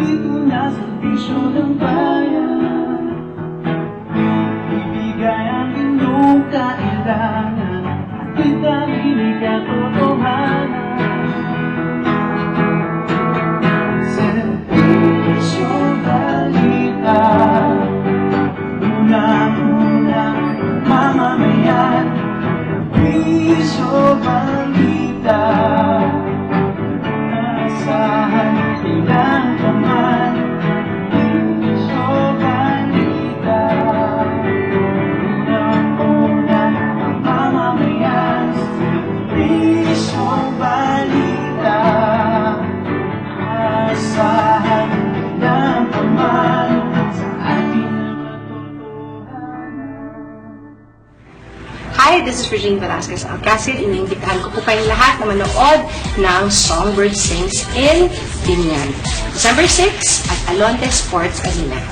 Nandito na sa bisyo ng bayan, ibigay ang inyong kailangan at itamin katotohanan. Serbisyo balita, unang-unang mamamayan. Serbisyo balita, asahan ilang paman. Serbisyo balita, unang-unang mamamayan. Serbisyo balita, asahan ilang paman sa ating Hi, this is Regine Velasquez Alcacid. Iniimbitahan ko po kayong lahat na manood ng Songbird Sings in Binyan. December 6 at Alonte Sports Arena.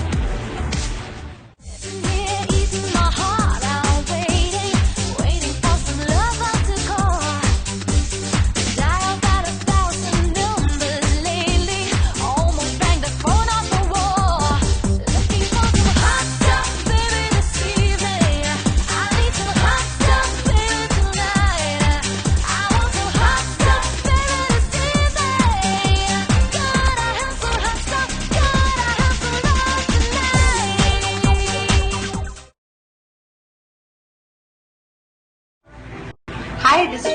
Hi, this is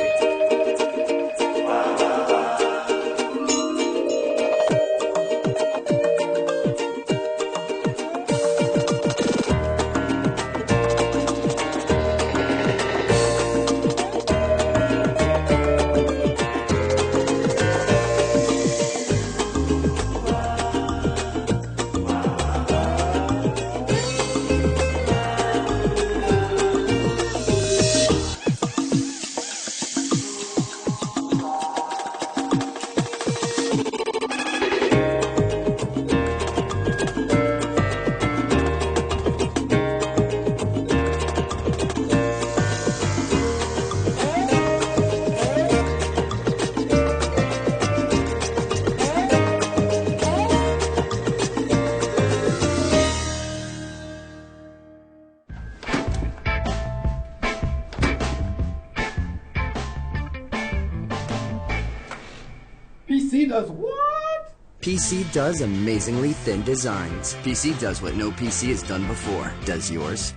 PC does what? PC does amazingly thin designs. PC does what no PC has done before. Does yours?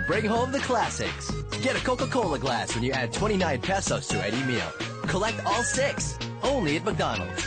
Bring home the classics. Get a Coca-Cola glass when you add 29 pesos to any meal. Collect all 6. Only at McDonald's.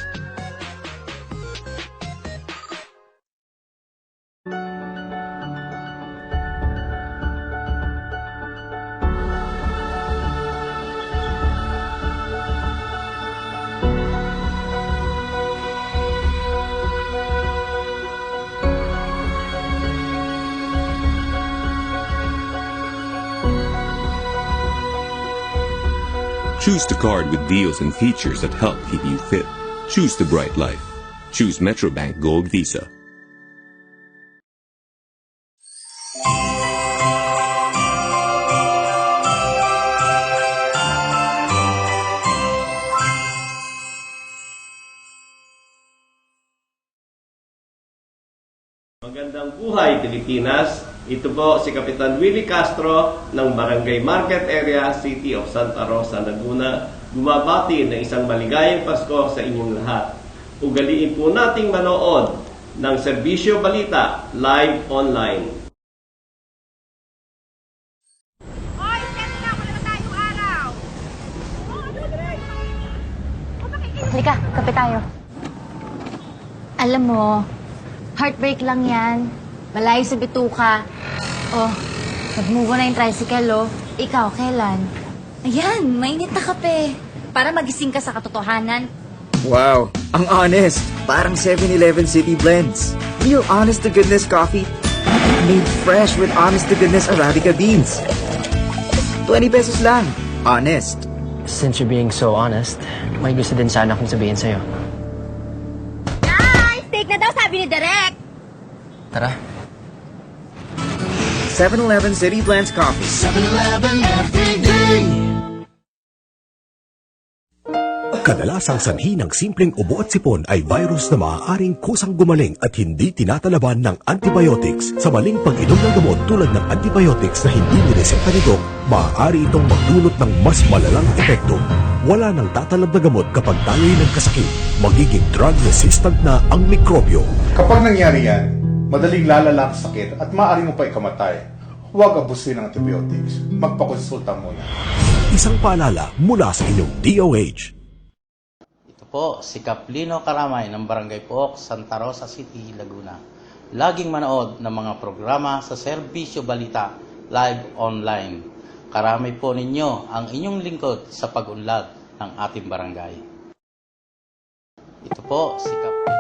Choose the card with deals and features that help keep you fit. Choose the bright life. Choose Metrobank Gold Visa. Magandang buhay, Pilipinas! Ito po si Kapitan Willie Castro ng Barangay Market Area, City of Santa Rosa, Laguna. Bumabati ng isang maligayang Pasko sa inyong lahat. Ugaliin po nating manood ng Serbisyo Balita live online. Hoy, set na! Wala na tayong araw! Halika, kape tayo. Alam mo, heartbreak lang yan. Malayo sa bituka. Oh, nag-move on na yung tricycle, oh. Ikaw, kailan? Ayan, mainit na kape. Para magising ka sa katotohanan. Wow, ang honest. Parang 7-Eleven City Blends. Real honest-to-goodness coffee. Made fresh with honest-to-goodness Arabica beans. 20 pesos lang. Honest. Since you're being so honest, may gusto din sana akong sabihin sa'yo. Guys, steak na daw, sabi ni Derek. Tara. 7-Eleven City Blends Coffee. 7-Eleven every day. Kadalasang sanhi ng simpleng ubo at sipon ay virus na maaaring kusang gumaling at hindi tinatalaban ng antibiotics. Sa maling pag-inom ng gamot tulad ng antibiotics na hindi nireseta ni Doc, maaari itong magdulot ng mas malalang epekto. Wala nang tatalab na gamot kapag tayo'y nagkasakit. Magiging drug-resistant na ang mikrobyo. Kapag nangyari yan, madaling lalala ang sakit at maaari mo pa ikamatay. Huwag abusin ng antibiotics. Magpakonsulta muna. Isang paalala mula sa inyong DOH. Ito po, si Kaplino Karamay ng Barangay Pook, Santa Rosa City, Laguna. Laging manood ng mga programa sa Serbisyo Balita live online. Karamay po ninyo ang inyong lingkod sa pag-unlad ng ating barangay. Ito po, si Kaplino.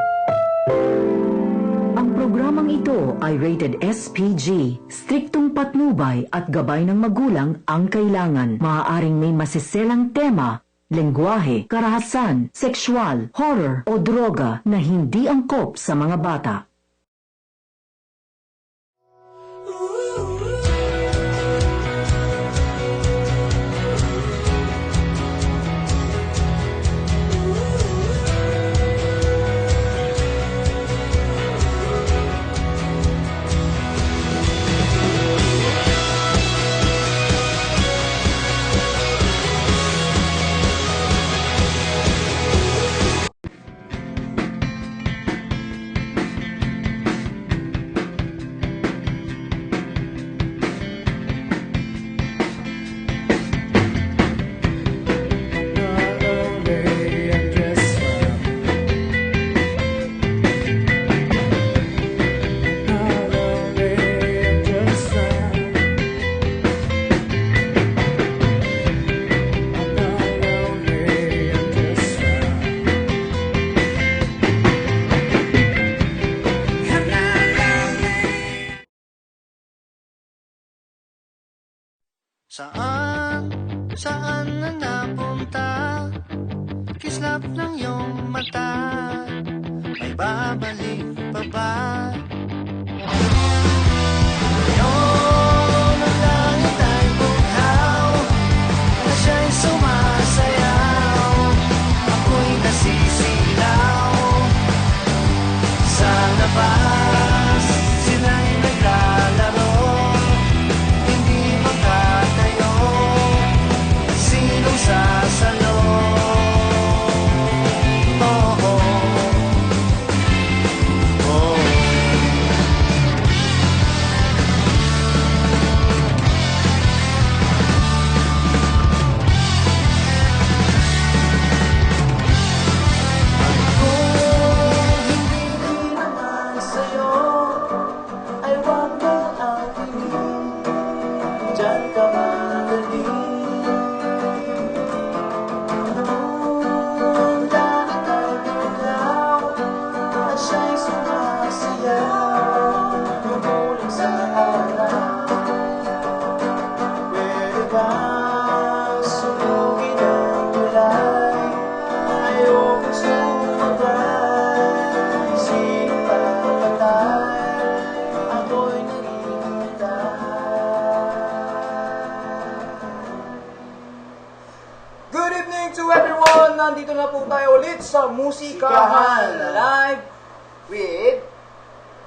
Ang programang ito ay rated SPG. Striktong patnubay at gabay ng magulang ang kailangan. Maaaring may masiselang tema, lengguwahe, karahasan, sexual, horror o droga na hindi angkop sa mga bata. Saan na napunta? Kislap ng iyong mata, may babalik pa ba? Ngayon ang langit ay bughaw, na siya'y sumasayaw, ako'y nasisilaw. Sa labas, sila'y naglalaro, hindi makatayo, sinong sasalo? Oh, oh, oh. Ako, hindi naman sa'yo, ay wag mo atingin, diyan ka magaling. Siya'y sumasayaw, tumuling sa araw. Pwede ba sunugin ang tulay? Ayokong sumabay, sino pa patay? Ako'y naghihintay. Good evening to everyone! Nandito na po tayo ulit sa Musikahan Live with...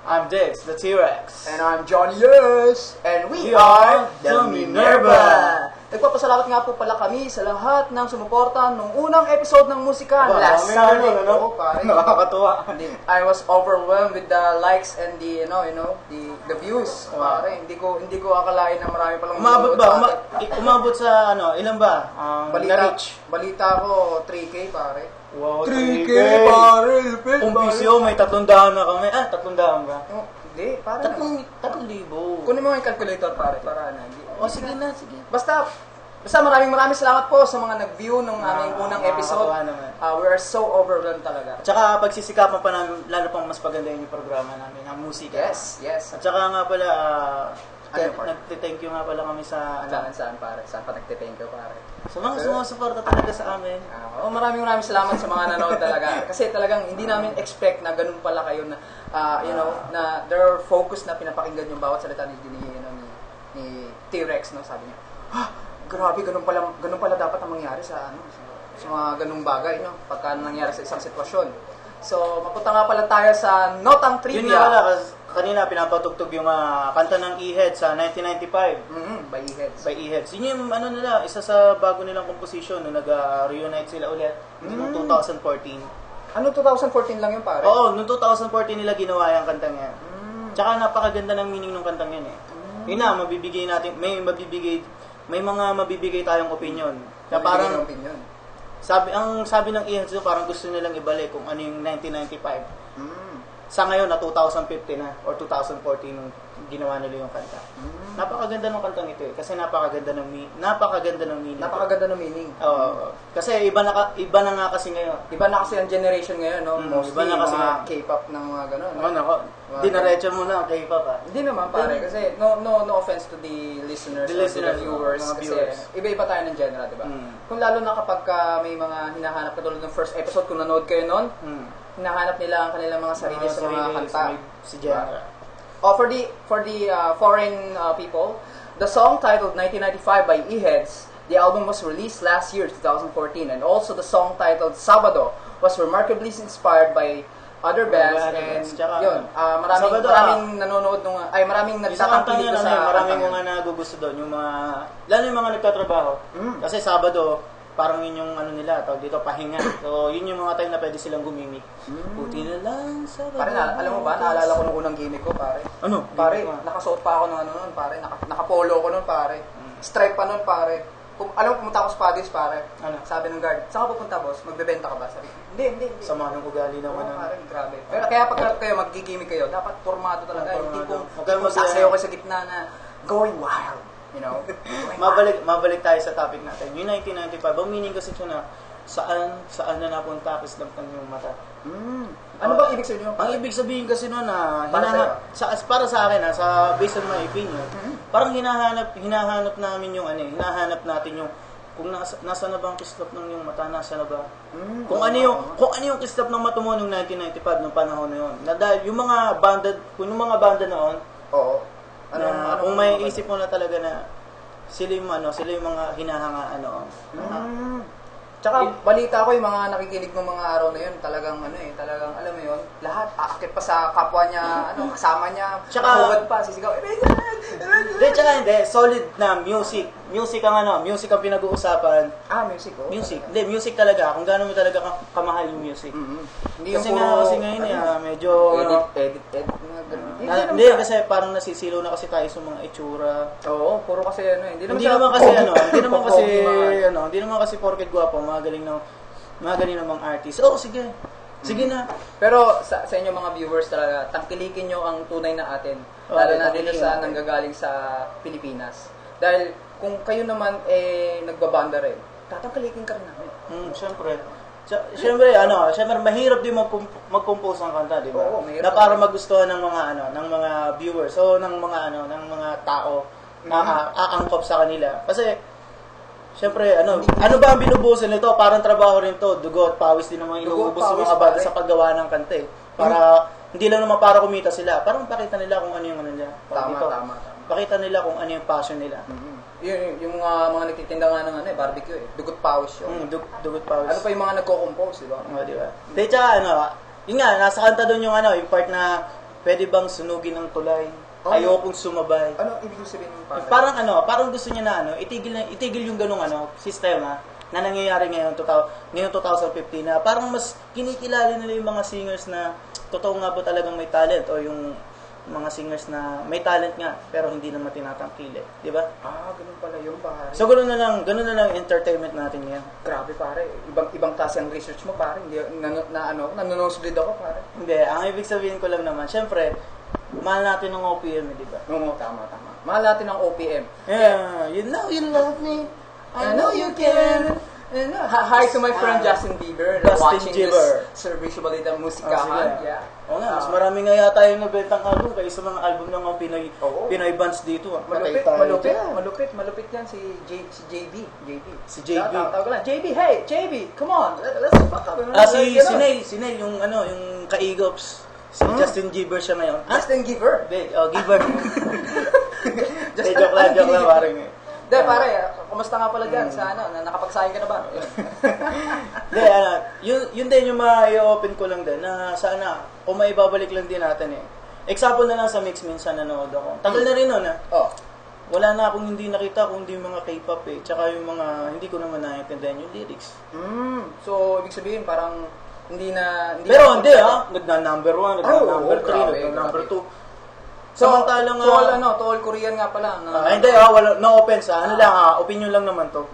I'm Dex, the T-Rex. And I'm Johnny Yes. And we are the Minerva. Nagpapasalamat nga po pala kami sa lahat ng sumuporta nung unang episode ng Musikahan last Sunday. Nakakatuwa. I was overwhelmed with the likes and the, the views. Pare, hindi ko akalain na marami palang Umabot ba? Umabot sa ilan ba? Balita ko 3K pare. Wow, 3K pare. Kung bisyo may 300 na kami. 300 ba? Hindi, pare. 3,000. Kunin mo yung calculator pare para na. Sige na, sige. Basta maraming salamat po sa mga nag-view ng aming unang episode. We are so overwhelmed talaga. At saka pagsisikapan pa namin, lalo pang mas pagandahin yung programa namin, ang musika. Yes. At saka nga pala, nagte-thank you nga pala kami sa... Saan pare? Saan pa nagte-thank you pare? Sa mga sumusuporta talaga sa amin. Maraming salamat sa mga nanood talaga. Kasi talagang hindi namin expect na ganun pala kayo na, na there are focus na pinapakinggan yung bawat salita ni T-Rex, no? Sabi niya, grabe, ganun pala dapat ang mangyari sa sa mga ganung bagay, no? Pagka nangyari sa isang sitwasyon. So, mapunta nga pala tayo sa Notang Trivia. Yun nga pala, kasi kanina pinapatugtog yung kanta ng E-Heads sa 1995. By E-Heads. By E-Heads. Yun yung ano nila, isa sa bago nilang composition nung nag-reunite sila ulit noong 2014. Ano, 2014 lang yun, pare? Oo, noong 2014 nila ginawa yung kantang yan. Tsaka napakaganda ng meaning ng kantang yan eh. Yun na, mabibigay natin, may mga mabibigay tayong opinion. Na parang, opinion. sabi ng E-Heads doon, parang gusto nilang ibalik kung ano yung 1995. Sa ngayon na 2015 na or 2014 nung ginawa nila yung kanta. Napakaganda ng kantang ito eh kasi napakaganda ng meaning. Napakaganda ng meaning. Oo. Kasi iba na nga kasi ngayon. Iba na kasi ang generation ngayon, no? Mostly iba na kasi mga K-pop ng mga gano'n. Dinaretso mo na ang K-pop ah. Hindi naman pare kasi no offense to the listeners, or to the viewers, mga kasi viewers. iba-iba tayo ng genre, di ba? Kung lalo na kapag may mga hinahanap katulad ng first episode kung nanood kayo noon, hinahanap nila ang kanilang mga sarili sa mga kanta. Si genre. For the foreign people, the song titled 1995 by E-Heads, the album was released last year, 2014, and also the song titled Sabado was remarkably inspired by other bands, and yun, maraming nanonood nung, maraming nagtatangkilik sa maraming mga nagugusto doon, yung mga, lalo yung mga nagtatrabaho. Kasi Sabado, parang yun yung ano nila, tawag dito, pahinga. So, yun yung mga time na pwede silang gumimik. Buti na lang sa pare, alam mo ba, naalala ko nung unang gimmick ko, pare. Ano? Pare, nakasuot pa ako ng ano nun, pare. Nakapolo ko nun, pare. Stripe pa nun, pare. Alam mo, pumunta ako sa Paddy's, pare. Ano? Sabi ng guard, saan ka pupunta, boss? Magbebenta ka ba? Sabi ko, hindi. Sama ng ugali naman. Pare, grabe. Pero kaya pag kayo magigimik kayo, dapat formado talaga. Hindi kung magsasayaw sasayaw kayo sa gitna na going wild. You know? Mabalik tayo sa topic natin. Yung 1995, ang meaning kasi ito na saan na napunta kislamtan yung mata. Ano bang ibig sabihin? Ang ibig sabihin kasi noon na Para sa akin based on my opinion, parang hinahanap namin yung hinahanap natin yung kung nasa na ba ang kislap ng yung mata, nasa na ba? Kung ano yung kislap ng mata mo noong 1995 nung panahon na yun. Na dahil yung mga banda noon, kung may isip mo na talaga na sila yung mga hinahangaan noon. Tsaka balita ko yung mga nakikinig ng mga araw na yun, talagang talagang alam mo yun, lahat aakit pa sa kapwa niya, kasama niya, hubad pa, sisigaw, Hindi, solid na music. Music ang pinag-uusapan. Music oh. Music talaga. Kung gaano mo talaga kamahal yung music. Hindi kasi ngayon medyo edit. Hindi kasi parang nasisilaw na kasi tayo sa mga itsura. Oo, puro kasi hindi naman kasi porket gwapo, mga galing ng mga artist. Sige. Sige na. Pero sa inyo mga viewers talaga, tangkilikin nyo ang tunay na atin. Lalo na dito sa nanggagaling sa Pilipinas. Dahil kung kayo naman nagbabanda rin, tatangkilikin ka rin namin. Siyempre. Siyempre mahirap din mag-compose ng kanta, di ba? Oo, na para magustuhan ng mga viewers o ng mga tao na aangkop sa kanila. Kasi siyempre, ano ba ang binubusin nito? Parang trabaho rin to, dugo at pawis din naman inuubos ng mga banda sa paggawa ng kanta eh. Para hindi lang naman para kumita sila, parang pakita nila kung ano yung nila. Tama. Pakita nila kung ano yung passion nila. Yung mga nagtitinda nga ng barbecue dugot pawis yun. Dugot pawis. Ano pa yung mga nagko-compose, di ba? Di ba? Yun nga, nasa kanta doon yung yung part na pwede bang sunugin ng tulay? Ayokong sumabay. Ano ibig sabihin ng Parang gusto niya na itigil yung ganung sistema na nangyayari ngayon 2015 na parang mas kinikilala nila yung mga singers na totoo nga ba talagang may talent o yung mga singers na may talent nga pero hindi naman tinatangkilik, di ba? Ganun pala yung pare. So ganun na lang entertainment natin ngayon. Grabe pare, ibang klase ang research mo pare. Hindi nanonood ako pare. Hindi, ang ibig sabihin ko lang naman, syempre, mahal natin ng OPM, di ba? Oo, tama. Mahal natin ng OPM. Yeah, you know you love me. I know you can. Hi to my friend Justin Bieber. Watching this Servicio Balita Musikahan. Mas marami nga yata yung nabentang album kaysa mga album ng mga Pinoy bands dito. Malupit yan si JB. Si JB. Tawag ko lang, JB, hey, JB, come on, let's fuck up. Si Neil, yung Kaigops. Si Justin Bieber siya ngayon. Justin Bieber? Giver. Joke lang, parang pare, Kumusta nga pala dyan sa ano? Nakapagsahin ka na ba? Hindi, yun din yung ma-i-open ko lang din na sana kung maibabalik lang din natin eh. Example na lang sa mix minsan nanood ako. Tagal na rin nun wala na akong hindi nakita kung hindi yung mga K-pop eh. Tsaka yung mga hindi ko naman naiintindihan yung lyrics. So, ibig sabihin parang hindi na... Pero hindi nagna-number 1, nagna-number 3, nagna-number 2. Samantalang to all Korean nga pala. Hindi, wala, no offense ano lang opinion lang naman to.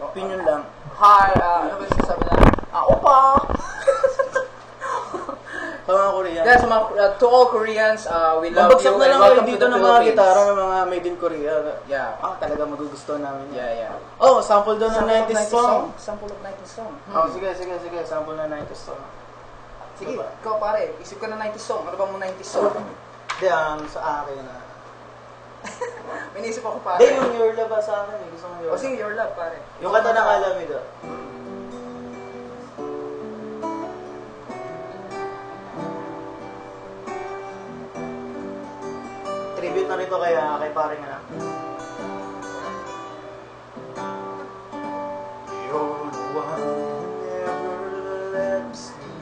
Opinion lang. Hi, ano ba yung sabi na? Opa! Sa mga Korean. Yeah, to all Koreans, we love Mabagsak you na and lang welcome kayo dito to the ng mga Philippines. gitara ng mga made in Korea. Yeah. Talaga magugustuhan namin. Yeah. Oh, sample doon ng 90s song. Sample of 90s song. Oh, sige. Sample ng 90s song. Sige, ikaw pare, isip ka ng 90s song. Ano bang mga 90s song? Hindi, sa akin na. May naisip ako pare. Hindi, yung Your Love sa akin. Gusto mo Your Love. Sige, Your Love pare. Yung kanta ng Alameda. Tribute na rito kay paring anak. You're the one who never lets me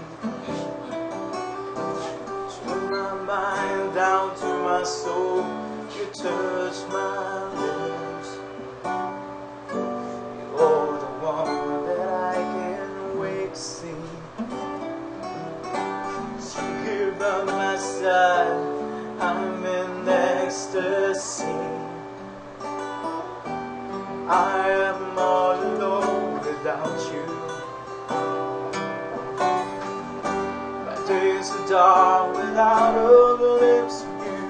turn my mind down to my soul. You touch my lips. You're the one that I can't wait to see. So here by my side, I'm in ecstasy. I am all alone without you. My days are dark without all the lips of you.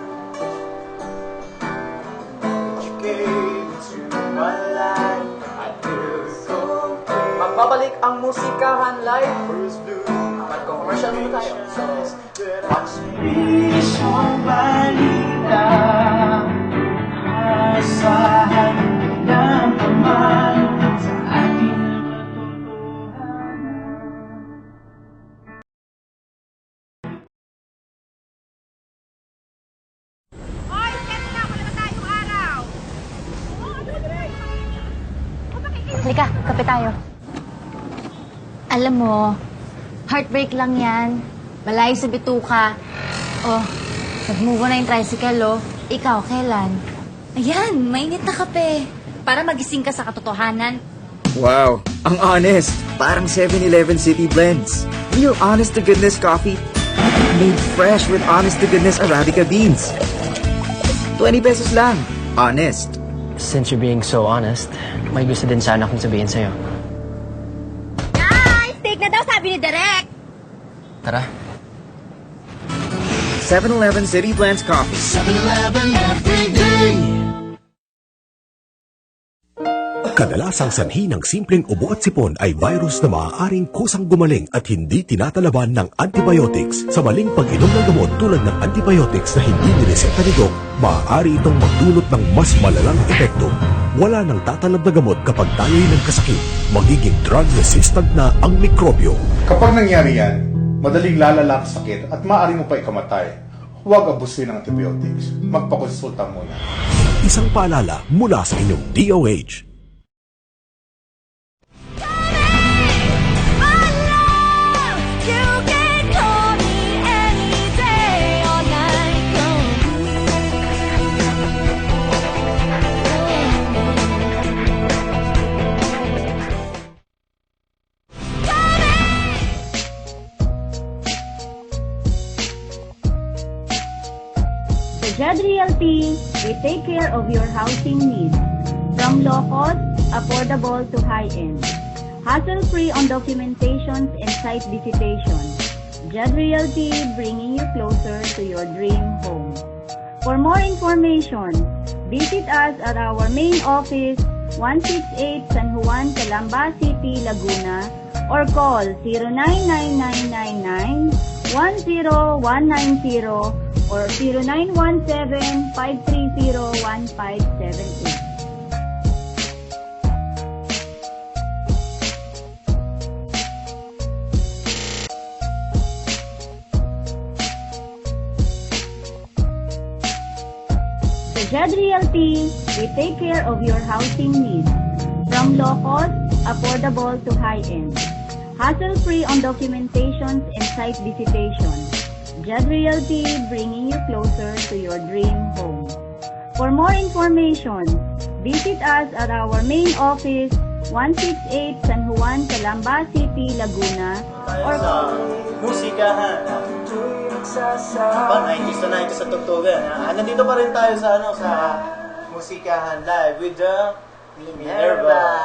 You gave into my life, I feel complete. Magbabalik ang Musikahan Live. First blue, mag-commercial muna tayo. So, Isyong balita, asahan ng paman sa ating Hoy, set na! Wala na tayong araw! Halika, kape tayo. Alam mo, heartbreak lang yan. Malayo sa bituka. Oh, nag-move on na yung tricycle, oh. Ikaw, kailan? Ayan, mainit na kape. Para magising ka sa katotohanan. Wow, ang honest. Parang 7-Eleven City Blends. Real honest-to-goodness coffee. Made fresh with honest-to-goodness Arabica beans. 20 pesos lang. Honest. Since you're being so honest, may gusto din sana akong sabihin sa'yo. Guys, steak na daw sabi ni Derek! Tara. 7-Eleven City Blends Coffee. 7-Eleven every day. Kadalasang sanhi ng simpleng ubo at sipon ay virus na maaaring kusang gumaling at hindi tinatalaban ng antibiotics. Sa maling pag-inom ng gamot tulad ng antibiotics na hindi nireseta ni Doc, maaari itong magdulot ng mas malalang epekto. Wala nang tatalab na gamot kapag tayo'y nagkasakit. Magiging drug-resistant na ang mikrobyo. Kapag nangyari yan, madaling lalala ang sakit at maaari mo pa ikamatay. Huwag abusin ng antibiotics. Magpakonsulta muna. Isang paalala mula sa inyong DOH. Jed Realty, we take care of your housing needs. From low cost, affordable to high-end. Hassle-free on documentations and site visitation. Jed Realty, bringing you closer to your dream home. For more information, visit us at our main office, 168 San Juan, Calamba City, Laguna, or call 099999 10190 or 0917-530-1578. The Jed Realty, we take care of your housing needs. From low cost, affordable to high-end. Hassle-free on documentations and site visitation. Jed Realty, bringing you closer to your dream home. For more information, visit us at our main office, 168 San Juan, Calamba City, Laguna, or Musikahan. Pang 90s na 90s sa tugtugan. Nandito pa rin tayo sa Musikahan Live with the Minerva.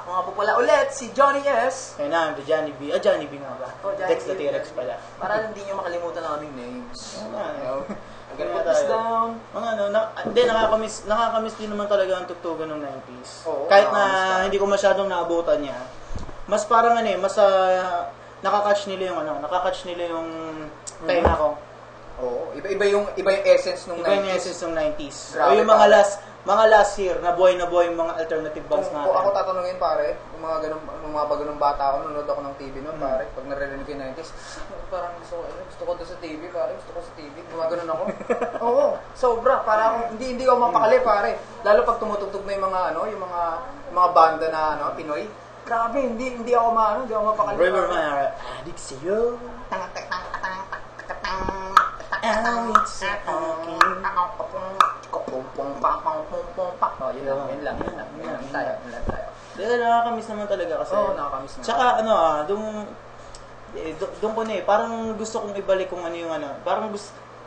Ako nga po pala ulit, si Johnny S. And I'm the Johnny B. Johnny B nga ba? Dex the T-Rex pala. Para hindi nyo makalimutan ang aming names. Again, put this down. Hindi, nakakamiss din naman talaga ang tugtugan ng 90s. Kahit na hindi ko masyadong naabutan niya. Mas parang nakakatch nila yung tenga ko. Oo, iba yung essence ng 90s. Iba yung essence ng 90s. O yung mga last year, na buhay yung mga alternative bands natin. Kung ako tatanungin pare, yung mga ganung bata ako, nanonood ako ng TV noon pare, pag naririnig ko yung 90s, parang gusto ko doon sa TV pare, gumaganon ako. Oo, sobra, para akong, hindi ako mapakali pare. Lalo pag tumutugtog na yung mga banda na Pinoy. Grabe, hindi ako mapakali. River Maya, addict sa'yo. Yun lang tayo. Nakakamiss naman talaga kasi. Oo, nakakamiss naman. Tsaka doon ko parang gusto kong ibalik kung ano yung parang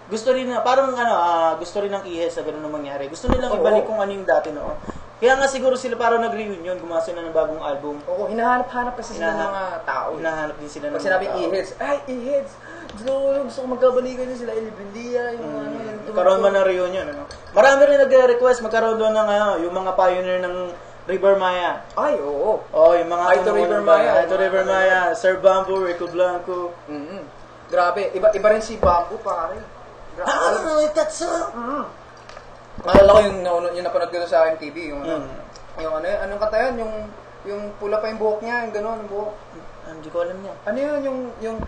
gusto rin ng IHES sa ganun na mangyari. Gusto nilang ibalik kung ano yung dati noon. Kaya nga siguro sila parang nag-reunion, gumawa sila ng bagong album. Oo, hinahanap-hanap kasi sila ng mga tao. Hinahanap din sila ng mga tao. Pag sinabing IHES, IHES! Gusto ko magkabalikan niya sila, Elibendia, Magkaroon man ng reunion, Marami rin nag-request, magkaroon doon ng yung mga pioneer ng River Maya. Ay, oo. Yung mga Hi to River Maya. Hi to River Maya, Sir Bamboo, Rico Blanco. Grabe, iba rin si Bamboo, pare. Maalala ko yung napanood ko sa MTV, yung anong kata yun, yung pula pa yung buhok niya, yung gano'n, yung buhok. Hindi ko alam niya. Ano yun, yung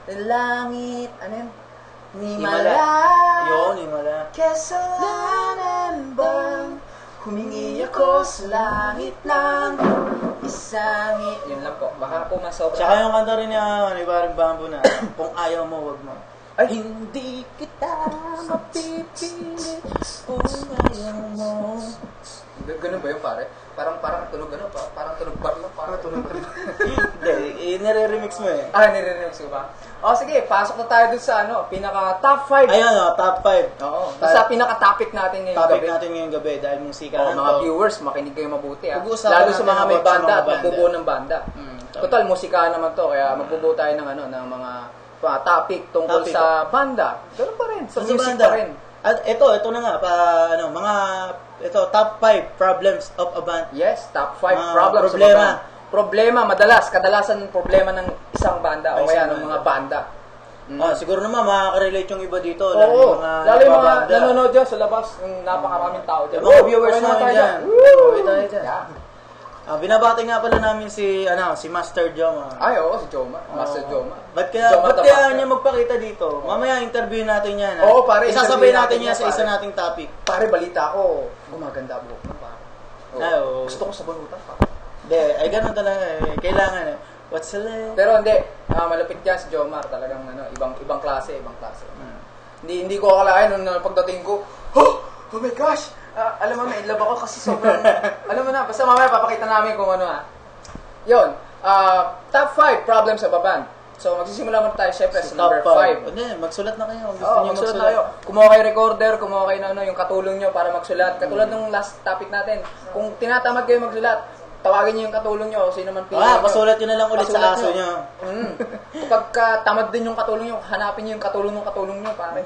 langit, ano yun? Himala. Yun, Himala. Kasalanan bang humingi ako sa langit ng isangit. Yun lang po, baka po masobra. Tsaka yung kanta rin niya, parang Bamboo na, kung ayaw mo, wag mo. Ay, hindi kita mapipilit kung ayaw mo. Ganun ba yun, pare? Parang tunog parang tunog bar lang, parang tunog bar. Hindi, nire-remix mo eh. Nire-remix ko ba? Sige, pasok na tayo dun sa pinaka top 5. Ayun, top 5. Oo. Sa pinaka-topic natin ngayong gabi. Dahil musikahan mga viewers, makinig kayo mabuti. Lalo Pag-uusapan sa mga may banda at banda. magbubuo ng banda. Total, musikahan naman to, kaya magbubuo tayo ng mga topic tungkol sa banda. Ganun pa rin, sa music pa rin. At ito na nga, top 5 problems of a band. Yes, top 5 problems of a band. Problema, kadalasan problema ng isang banda o kaya ng mga banda. Siguro naman makaka-relate yung iba dito. Oo, lalo yung mga nanonood dyan sa labas, yung napakaraming tao dyan. Mga viewers namin dyan. Uwi tayo dyan. Binabati nga pala namin si Master Joma. Ay, oo, si Joma. Master Joma. Ba't kaya niya magpakita dito? Mamaya interview natin yan. Oo, pare. Isasabay natin yan sa isa nating topic. Pare, balita ko, gumaganda buhok mo, pare. Gusto ko sa banutan, pare. Hindi, ay ganun talaga eh. Kailangan eh. What's the left? Pero hindi, malapit yan si Jomar. Talagang ibang klase. Hindi ko akalain nung pagdating ko, oh my gosh! Alam mo, may love ako kasi sobrang, alam mo na, basta mamaya papakita namin kung ano Yun, top 5 problems of a band. So, magsisimula muna tayo syempre sa number 5. Hindi, magsulat na kayo. Magsulat tayo. Kumuha kayo recorder, kumuha kayo yung katulong nyo para magsulat. Katulad ng last topic natin, kung tinatamad kayo magsulat, tawagin niyo yung katulong nyo, sino man pili nyo. Pasulat nyo na lang ulit sa aso nyo. Kapag tamad din yung katulong nyo, hanapin nyo yung katulong nyo, pare.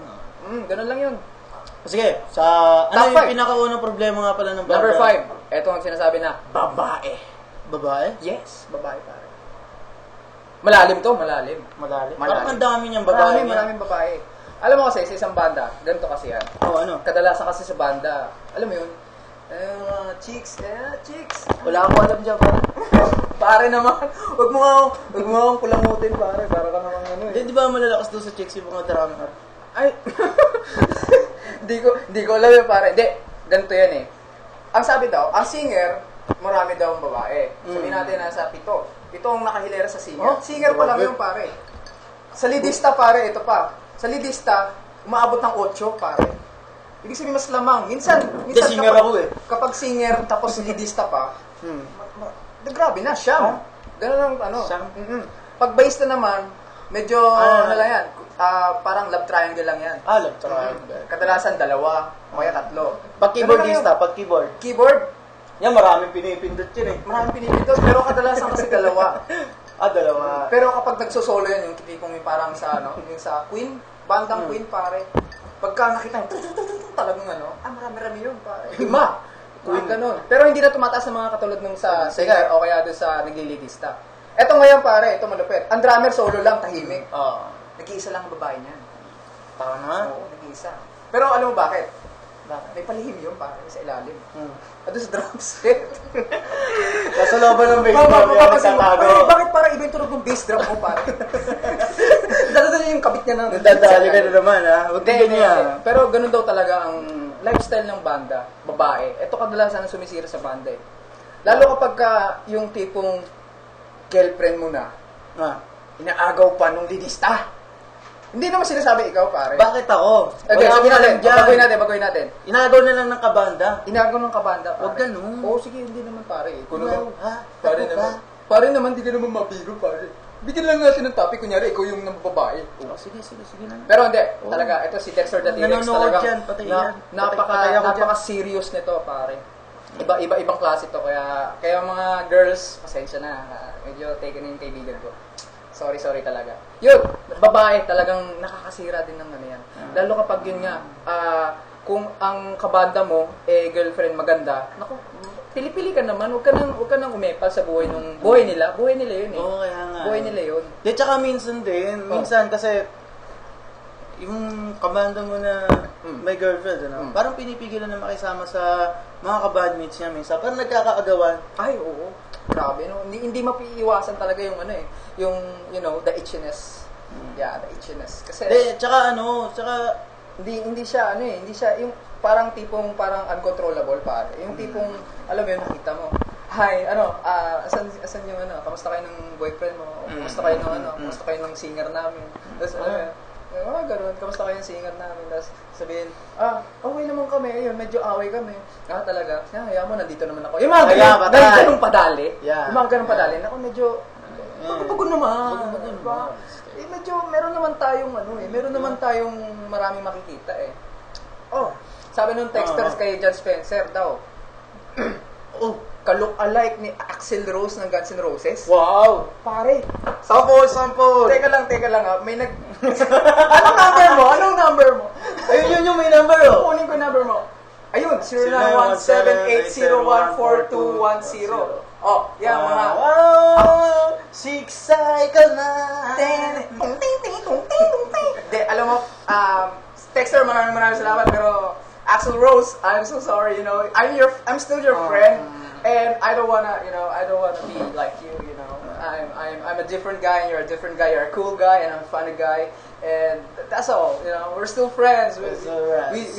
Ganun lang yun. Sige, ano yung pinakaunang problema nga pala ng banda? Number 5, ito ang sinasabi na, babae. Babae? Yes, babae pare. Malalim to, malalim. Parang ang dami niyang babae. Maraming babae. Alam mo kasi, sa isang banda, ganito kasi yan. Kadalasan kasi sa banda, alam mo yun, chicks. Wala akong alam dyan, pare. Pare naman, wag mo akong kulamutin, pare. Para ka naman Di ba malalakas doon sa chicks yung mga drummer? Ay, Hindi ko alam yun, pare. Hindi, ganito yan eh. Ang sabi daw, ang singer, marami daw ang babae. Sabihin natin nasa 7. 7 ang nakahilera sa singer. Singer pa lang yun, pare. Sa lidista, pare, ito pa. Sa lidista, umaabot ng 8, pare. Ibig sabihin mas lamang. Minsan singer kapag, ako eh. Kapag singer tapos lidista pa, grabe na, siyam. Ganun ang Pag bassista naman, medyo ano lang yan, parang love triangle lang yan. Love triangle. Kadalasan 2 o kaya 3. Pag keyboardista, pag keyboard. Keyboard, Yan, maraming pinipindot yun eh. maraming pinipindot, pero kadalasan kasi 2. 2. Pero kapag nagsosolo yan, yung tipong yung parang sa yung sa Queen, bandang Queen, pare. Pagka nakita yung talagang marami-rami yun, pare. 5. Queen ganun. Pero hindi na tumataas ng mga katulad nung sa singer o kaya doon sa naglilidista. Eto ngayon, pare, ito malupit. Ang drummer solo lang, tahimik. Nag-iisa lang ang babae niyan. Tama? Oo, nag-iisa. Pero alam mo bakit? May palihim yun, pare, sa ilalim. Doon sa drum set. Nasa looban ng bass drum yan, nagtatago. Bakit parang iba yung tunog ng bass drum mo, pare? Dala-dala yung kabit niya ng... Nagdadali ka na naman, ha? Huwag Hindi. Pero ganun daw talaga ang lifestyle ng banda, babae. Ito kadalasan ang sumisira sa banda eh. Lalo kapag yung tipong girlfriend mo na, inaagaw pa nung lidista. Hindi naman sinasabi ikaw, pare. Bakit ako? Okay, baguhin natin. Inagaw na lang ng kabanda. Inagaw ng kabanda, pare. Huwag ganun. Oo, sige, hindi naman, pare. Pare naman, di ka naman mabiro, pare. Bigyan lang natin ng topic, kunyari, ikaw yung babae. Sige na. Pero hindi, talaga, ito si Dexter the T-Rex talaga. Patay yan. Napaka-serious nito, pare. Iba-ibang klase to, kaya mga girls, pasensya na, medyo taken in kaibigan ko. Sorry talaga. Yun, babae talagang nakakasira din ng yan. Lalo kapag yun nga, kung ang kabanda mo, girlfriend maganda, naku, pili-pili ka naman, huwag ka nang umepal sa buhay nila. Buhay nila yun eh. Oo, kaya nga. Buhay nila yun. Di, tsaka minsan kasi, yung kabanda mo na may girlfriend, parang pinipigilan na makisama sa mga kabandmates niya minsan. Parang nagkakaagawan. Ay, oo. Grabe, no? Hindi mapiiwasan talaga yung the itchiness. Yeah, the itchiness. Kasi tsaka hindi siya yung parang uncontrollable, pare. Yung tipong alam mo yun, nakita mo. Hi, asan yung kamusta kayo ng boyfriend mo? Kamusta kayo ng singer namin? Tapos ganun, kamusta kayo ng singer namin? Tapos sabihin, okay naman kami, ayun, medyo away kami. Talaga, hayaan mo, nandito naman ako. Yung mga ganun padali. Yeah. Yung mga ganun padali. Naku, medyo, pagbago naman. Diba? Medyo, meron naman tayong maraming makikita eh. Sabi nung texters kay John Spencer daw, ka-look-alike ni Axl Rose ng Guns N' Roses. Wow! Pare! Sample! Teka lang may Anong number mo? Ayun yung may number, Kunin ko yung number mo. Ayun, 0917-801-4210. Mga... Wow! 6 cycle na! Alam mo, texter, maraming salamat, pero Axl Rose, I'm so sorry, I'm still your friend, and I don't wanna be like you, I'm a different guy, and you're a different guy, you're a cool guy, and I'm a funny guy, and that's all, we're still friends, we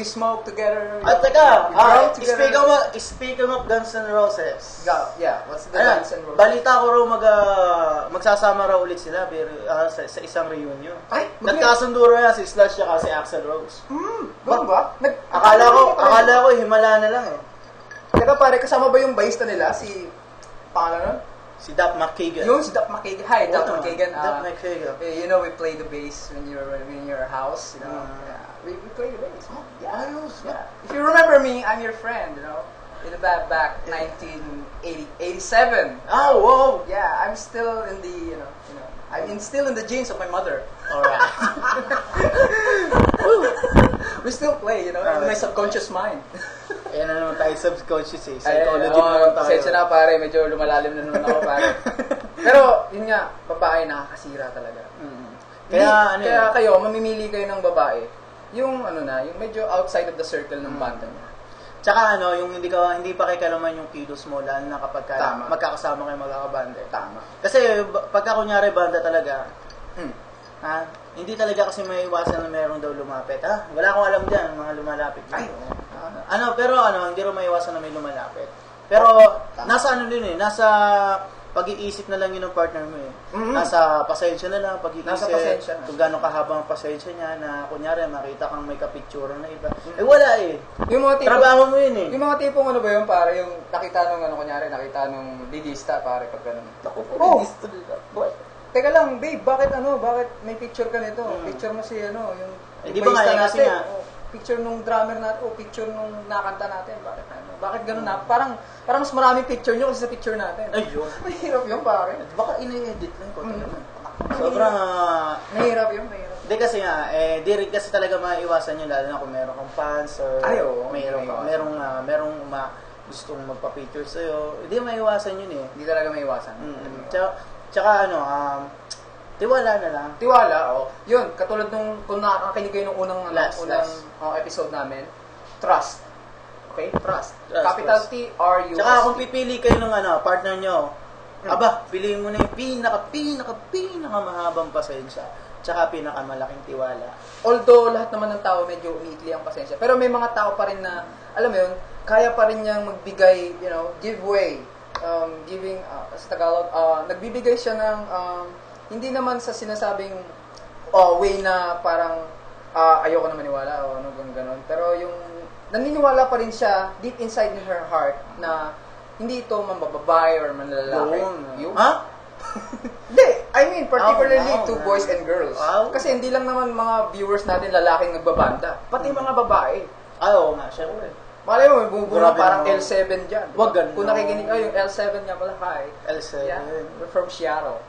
smoke together. At teka, speaking of Guns N' Roses. Yeah, what's the Guns N' Roses? Balita ko raw magsasama raw ulit sila sa isang reunion. Nagkasundo raw yan si Slash at si Axl Rose. Ganun ba? Akala ko himala na lang eh. Teka pare, kasama ba yung bassista nila? Si, pangalan nun? Si Duff McKagan. Yung si Duff McKagan. Hi, Duff McKagan. Duff McKagan. We play the bass when you're in your house, we play the bass. Yeah. If you remember me, I'm your friend, in the back 1987. Oh, whoa. Yeah, I'm still in the, still in the genes of my mother. Alright. We still play, in my subconscious mind. Ayan na naman tayo subconscious eh. Psychology naman tayo. Pasensya na pare, medyo lumalalim na naman ako pare. Pero, yun nga, babae nakakasira talaga. Kaya kayo, mamimili kayo ng babae, yung medyo outside of the circle ng banda niya. Tsaka yung hindi pa kay kalaman yung kilos mo, lalo na kapag magkakasama kayo magkakabanda. Tama. Kasi pagka kunyari banda talaga, hindi talaga kasi may iwasan na meron daw lumapit. Wala akong alam dyan, mga lumalapit. Pero hindi rin may iwasan na may lumalapit. Pero, nasa ano din eh, nasa pag-iisip na lang yun ng partner mo eh. Nasa pasensya na lang, pag-iisip. Nasa pasensya na. Kung gano'ng kahaba ang pasensya niya na, kunyari, makita kang may kapicture na iba. Eh, wala eh. Yung mga tipong, trabaho mo yun eh. Yung mga tipong ano ba yun, pare, yung nakita nung, ano, kunyari, nakita nung didista, pare, pag gano'n. Ako po, didista nila. Teka lang, babe, bakit may picture ka nito? Picture mo si, yung di ba nga, kasi nga, picture nung drummer natin, o picture nung nakanta natin, bakit gano'n na? Parang mas maraming picture nyo kasi sa picture natin. Ayun. Mahirap yun, pare. Baka ina-edit lang ko. Sobrang, mahirap yun. Hindi kasi nga, di rin kasi talaga maiwasan yun, lalo na kung meron kang fans, or merong gustong magpa-picture sa'yo, hindi maiwasan yun eh. Hindi talaga maiwasan. Tsaka tiwala na lang. Tiwala, Yun, katulad nung, kung nakakinig kayo nung unang episode namin, trust. Okay? Trust. Capital trust. T-R-U-S-T. Tsaka kung pipili kayo ng partner nyo, piliin mo na yung pinaka-mahabang pasensya. Tsaka pinakamalaking tiwala. Although, lahat naman ng tao medyo umiikli ang pasensya. Pero may mga tao pa rin na, alam mo yun, kaya pa rin niyang magbigay, give way. Giving, sa Tagalog, nagbibigay siya ng, hindi naman sa sinasabing way na parang ayoko na maniwala o gano'n. Pero yung naniniwala pa rin siya deep inside in her heart na hindi ito mambababae or manlalaki. Ha? Hindi. I mean, particularly to boys and girls. Kasi hindi lang naman mga viewers natin lalaking nagbabanda. Pati mga babae. Oo nga, syempre. Malay mo, may bumubuno parang L7 dyan. Wag ganun. Kung nakikinig, yung L7 nga pala, hi. L7. Yeah, we're from Seattle.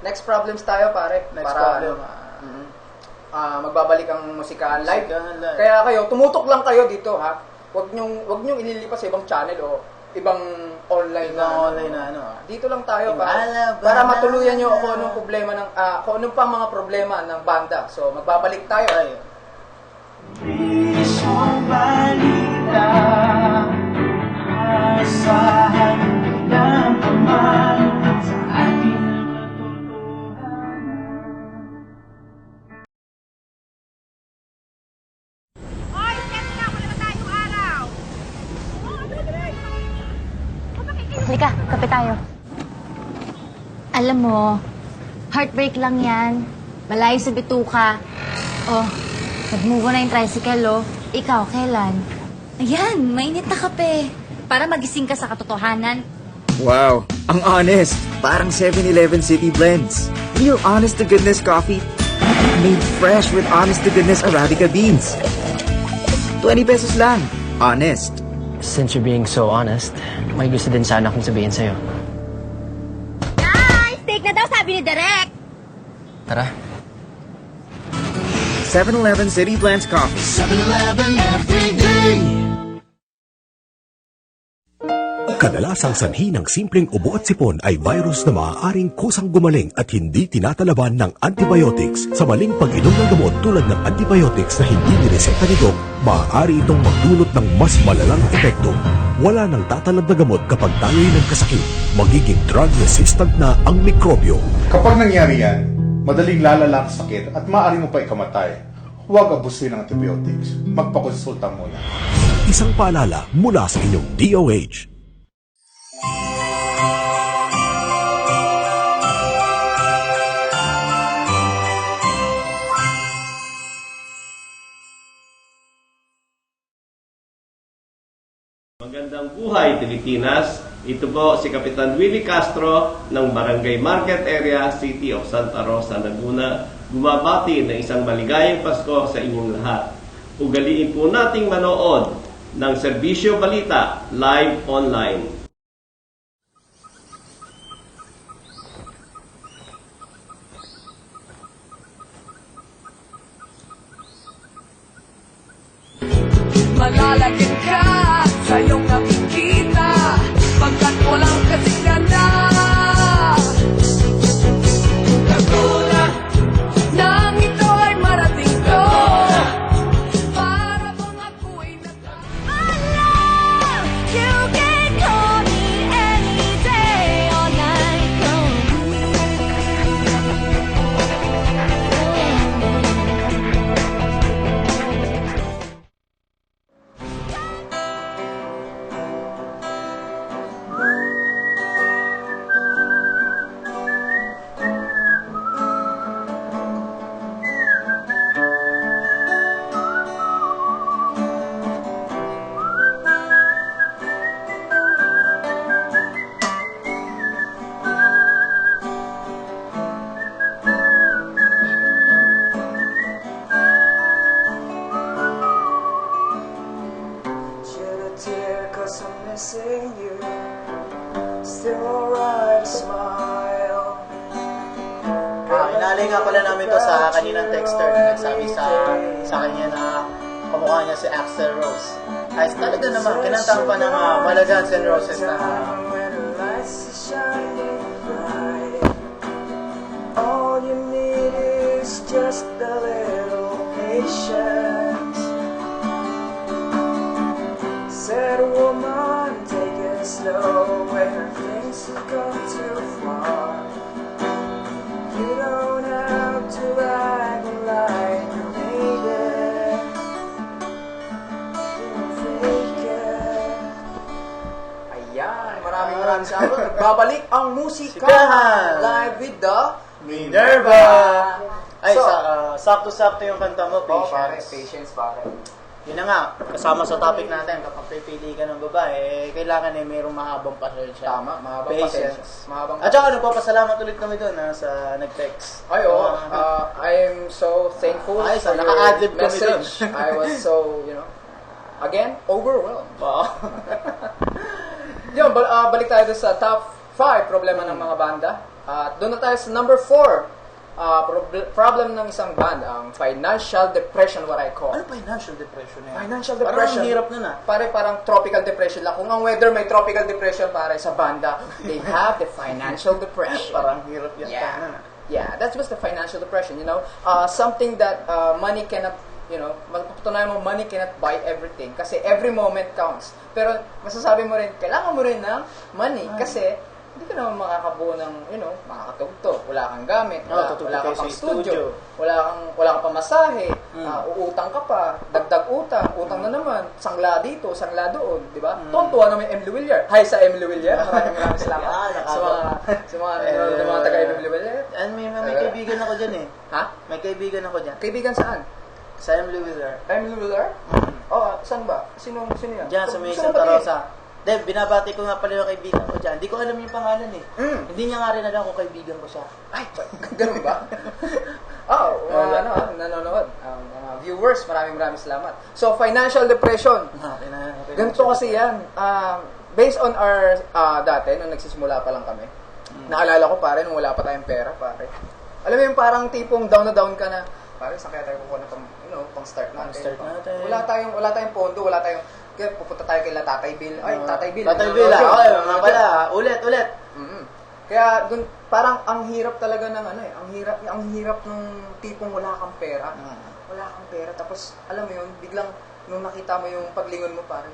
Next problems tayo, pare. Next problem. Magbabalik ang musikahan live. Kaya kayo, tumutok lang kayo dito, ha? Wag nyong ililipas sa ibang channel o ibang online na. Dito lang tayo para matuluyan nyo kung anong problema kung anong pang mga problema ng banda. So, magbabalik tayo. Isang balita, asahan ng paman sa ating Hoy, set na! Wala na tayong araw! Halika, kape tayo. Alam mo, heartbreak lang yan. Malayo sa bituka. Nag-move na yung tricycle, Ikaw, kailan? Ayan, mainit na kape. Para magising ka sa katotohanan. Wow, ang honest. Parang 7-Eleven City Blends. Real honest-to-goodness coffee. Made fresh with honest-to-goodness Arabica beans. 20 pesos lang. Honest. Since you're being so honest, may gusto din sana akong sabihin sa'yo. Guys, steak na daw, sabi ni Derek! Tara. 7-Eleven City Blends Coffee. 7-Eleven every day. Kadalasang sanhi ng simpleng ubo at sipon ay virus na maaaring kusang gumaling at hindi tinatalaban ng antibiotics. Sa maling pag-inom ng gamot tulad ng antibiotics na hindi nireseta ni Doc, maaari itong magdulot ng mas malalang epekto. Wala nang tatalab na gamot kapag tayo'y nagkasakit. Magiging drug-resistant na ang mikrobyo. Kapag nangyari yan, madaling lalala ang sakit at maaari mo pa ikamatay. Huwag abusin ng antibiotics. Magpakonsulta muna. Isang paalala mula sa inyong DOH. Magandang buhay, Pilipinas. Ito po si Kapitan Willie Castro ng Barangay Market Area, City of Santa Rosa, Laguna. Bumabati ng isang maligayang Pasko sa inyong lahat. Ugaliin po nating manood ng Serbisyo Balita live online. Malalagyan ka sa iyong nakikita pagkat walang kasingana. Laguna nang ito ay marating ko para bang ako'y You can call me any day or night long. Pinalay nga pala namin to sa kaninang texter na nagsabi sa kanya na kamukha niya si Axl Rose. Ay, talaga naman, kinantahan pa ng Mala Guns N' Roses na All you need is just a little patience. Said a woman, take it slow when things have gone too far. You don't have to act like you made it. Fake it. Ayan, maraming salamat. Babalik ang musikahan live with the Minerva! Ay, So, sakto-sakto yung kanta mo, Oh, pare, Patience. patience pare. Yun na nga, kasama sa topic natin, kapag pipili ka ng babae, kailangan mayroong mahabang pasensya. Tama, mahabang Patience. pasensya. Mahabang At saka, nagpapasalamat ulit kami doon sa nag-text. Ay, oo. I am so thankful Ay, for your naka-adlib kami message. dun. I was so, again, overwhelmed. Yun, balik tayo dun sa top 5 problema ng mga banda. Doon na tayo sa number 4. Problem ng isang banda, ang financial depression, what I call. Ano financial depression na yan? Financial Parang depression. ang hirap nun Parang tropical depression lang. Kung ang weather may tropical depression pare sa banda, they have the financial depression. Parang hirap yan. Yeah. Yeah, that's just the financial depression, something that money cannot, mapatunayan mo, money cannot buy everything kasi every moment counts. Pero masasabi mo rin, kailangan mo rin ng money kasi hindi ka naman makakabuo ng, makakatugtog. Wala kang gamit, wala kang pang studio, wala kang pamasahe, uutang ka pa, dagdag utang na naman, sangla dito, sangla doon, di ba? Tontuwa naman yung Emily Villar. Hi sa Emily Villar. Maraming salamat sa mga taga Emily Villar. And may kaibigan ako dyan eh. Ha? May kaibigan ako dyan. Kaibigan saan? Sa Emily Villar. Emily Villar? Oh, saan ba? Sino yan? Diyan sa may Gusto mo Santa batiin? Rosa. Binabati ko nga pala yung kaibigan ko dyan. Hindi ko alam yung pangalan eh. Hindi niya nga rin alam kung kaibigan ko siya. Ay, ganun ba? Nanonood. Mga viewers, maraming salamat. So, financial depression. Ganito kasi yan. Based on our, dati, nung nagsisimula pa lang kami, naalala ko pare, nung wala pa tayong pera, pare. Alam mo yung parang tipong down na down ka na, pare, saan kaya tayo kukuha na pang start natin? Wala tayong pondo, kaya pupunta tayo kay Tatay Bill. Ay, Tatay Bill. Tatay Bill, okay, mga pala. Ulit. Kaya dun, parang ang hirap talaga ng ang hirap nung tipong wala kang pera. Wala kang pera. Tapos, alam mo yun, biglang nung nakita mo yung paglingon mo, pare.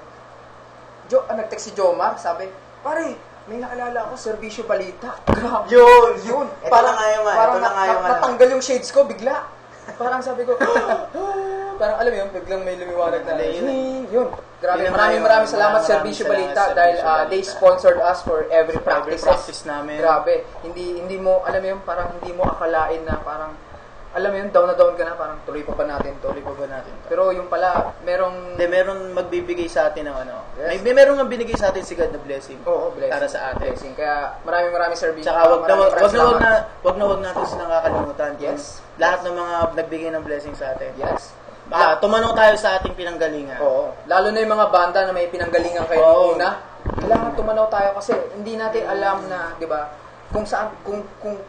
Nag-text si Jomar, sabi, pare, may nakilala ako, Serbisyo Balita. Grabe. Yun. Parang natanggal yung shades ko, bigla. Parang sabi ko, parang alam mo yun, biglang may lumiwanag na yun. Grabe, maraming salamat Serbisyo Balita dahil they sponsored us for every practice namin. Grabe, hindi mo, alam mo yun, parang hindi mo akalain na parang, alam mo yun, down na down ka na, parang tuloy pa ba natin to? Pero yung pala, meron magbibigay sa atin ng Yes. Meron nga binigay sa atin si God na blessing. Oo, blessing. Para sa atin. Blessing. Kaya maraming Serbisyo. Tsaka wag natin silang kakalimutan. Yes. Lahat ng mga nagbigay ng blessing sa atin. Yes. Tumanaw tayo sa ating pinanggalingan. Oo. Lalo na yung mga banda na may pinanggalingan kayo nung una. Kailangan tumanaw tayo kasi hindi natin alam na, di ba, kung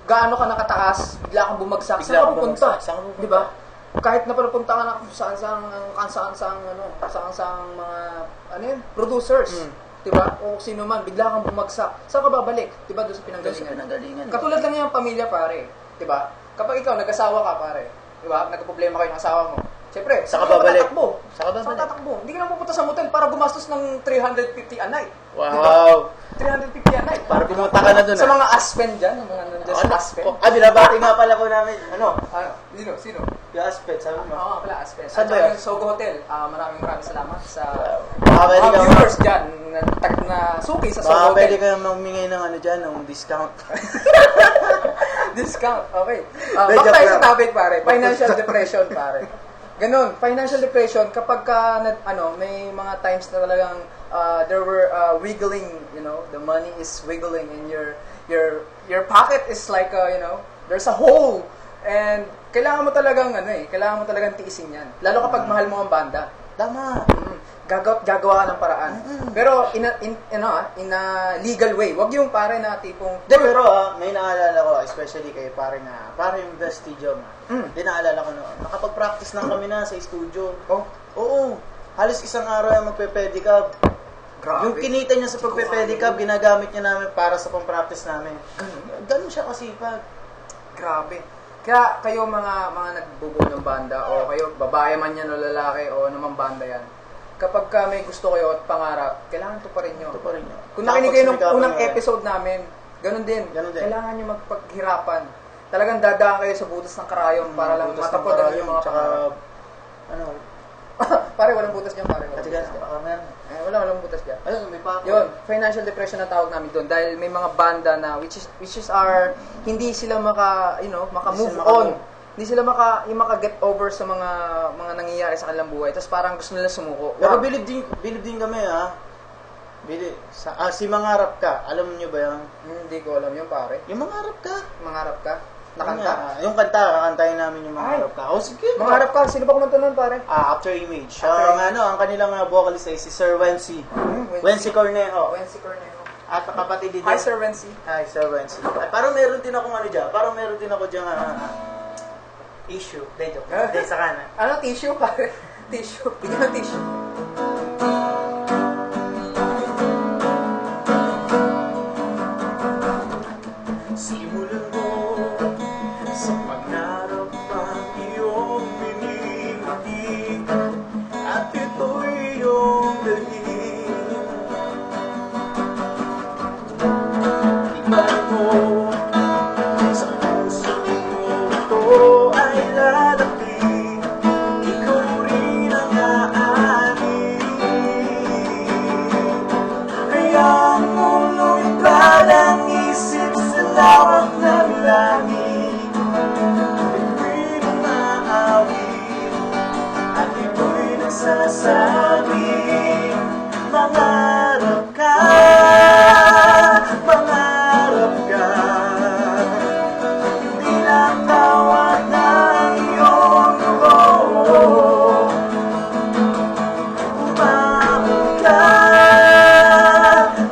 gaano ka nakataas, bigla kang bumagsak. Saan ka pupunta? Di ba? Kahit na pupunta ka na kung saan mga producers. Diba? O sino man, bigla kang bumagsak. Saan ka babalik? Diba? Doon sa pinanggalingan. Katulad lang yung pamilya, pare. Diba? Kapag ikaw, nag-asawa ka, pare. Diba? Nagka-problema kayo ng asawa mo. Siyempre, saan ka tatakbo? Saan tatakbo? Hindi ka na pupunta sa motel para gumastos ng 350 a night. Wow! Diba? 350 a night. Para pumunta ka na doon. Sa mga Aspen dyan, yung mga nandiyan sa Aspen. Binabati nga pala ko namin. Sino? Yung Aspen, sabi mo. Oo, pala Aspen. Saan ba yung Sogo Hotel. Maraming salamat sa mga viewers dyan na suki sa Sogo Hotel. Pwede kayong mamingay ng ng discount. Discount, okay. Back tayo sa topic, pare. Financial depression, pare. Ganon, financial depression, kapag may mga times na talagang there were wiggling, the money is wiggling in your pocket is like, there's a hole. And kailangan mo talagang tiisin yan. Lalo kapag mahal mo ang banda. Tama. gagawa ka ng paraan. Pero in a legal way. Wag yung pare na tipong Pero may naalala ko, especially kay pare yung best studio Di naalala ko noon. Nakapag-practice lang kami na sa studio. Oo. Halos isang araw yung magpe-pedicab. Grabe. Yung kinita niya sa pagpe-pedicab, ginagamit niya namin para sa pang-practice namin. Ganun siya kasipag. Grabe. Kaya kayo mga nagbubuo ng banda o kayo babae man yan o lalaki o namang banda yan. Kapag may gusto kayo at pangarap, kailangan tuparin nyo. Kung nakinig kayo ng unang episode namin, ganun din. Kailangan nyo magpaghirapan. Talagang dadaan kayo sa butas ng karayom para lang matapunan yung mga pangarap. Pare, walang butas dyan, pare. Walang butas dyan. Yun, financial depression ang tawag namin doon dahil may mga banda na which is our hindi sila maka-move on. Hindi sila maka-get over sa mga nangyayari sa kanilang buhay. Tapos parang gusto nila sumuko. Pero believe din kami si Mangarap Ka, alam niyo ba yan? Hindi ko alam yun, pare. Yung Mangarap Ka? Mangarap Ka? Nakanta? Yung kanta, kakantahin namin yung Mangarap Ka. Sige. Mangarap Ka, sino ba kumanta nun, pare? After Image. Ang kanilang vocalist ay si Sir Wency. Wency Cornejo. At kapatid din. Hi, Sir Wency. Hi, Sir Wency. Parang meron din akong issue. Joke. Sa kanan. Ano, tissue, pare? Tissue. Bigyan ng tissue. Simulan mo sa pangarap ang iyong binibigin at ito'y iyong dalhin. Iman mo sa puso mo ito ay lalapit, ikaw rin ang aanin. Kaya ang mulo'y balang isip sa lawak ng langit. Ito'y umaawit at ito'y nagsasabing mangarap ka, mangarap ka. Hindi lang tawag ng iyong dugo. Umabot ka,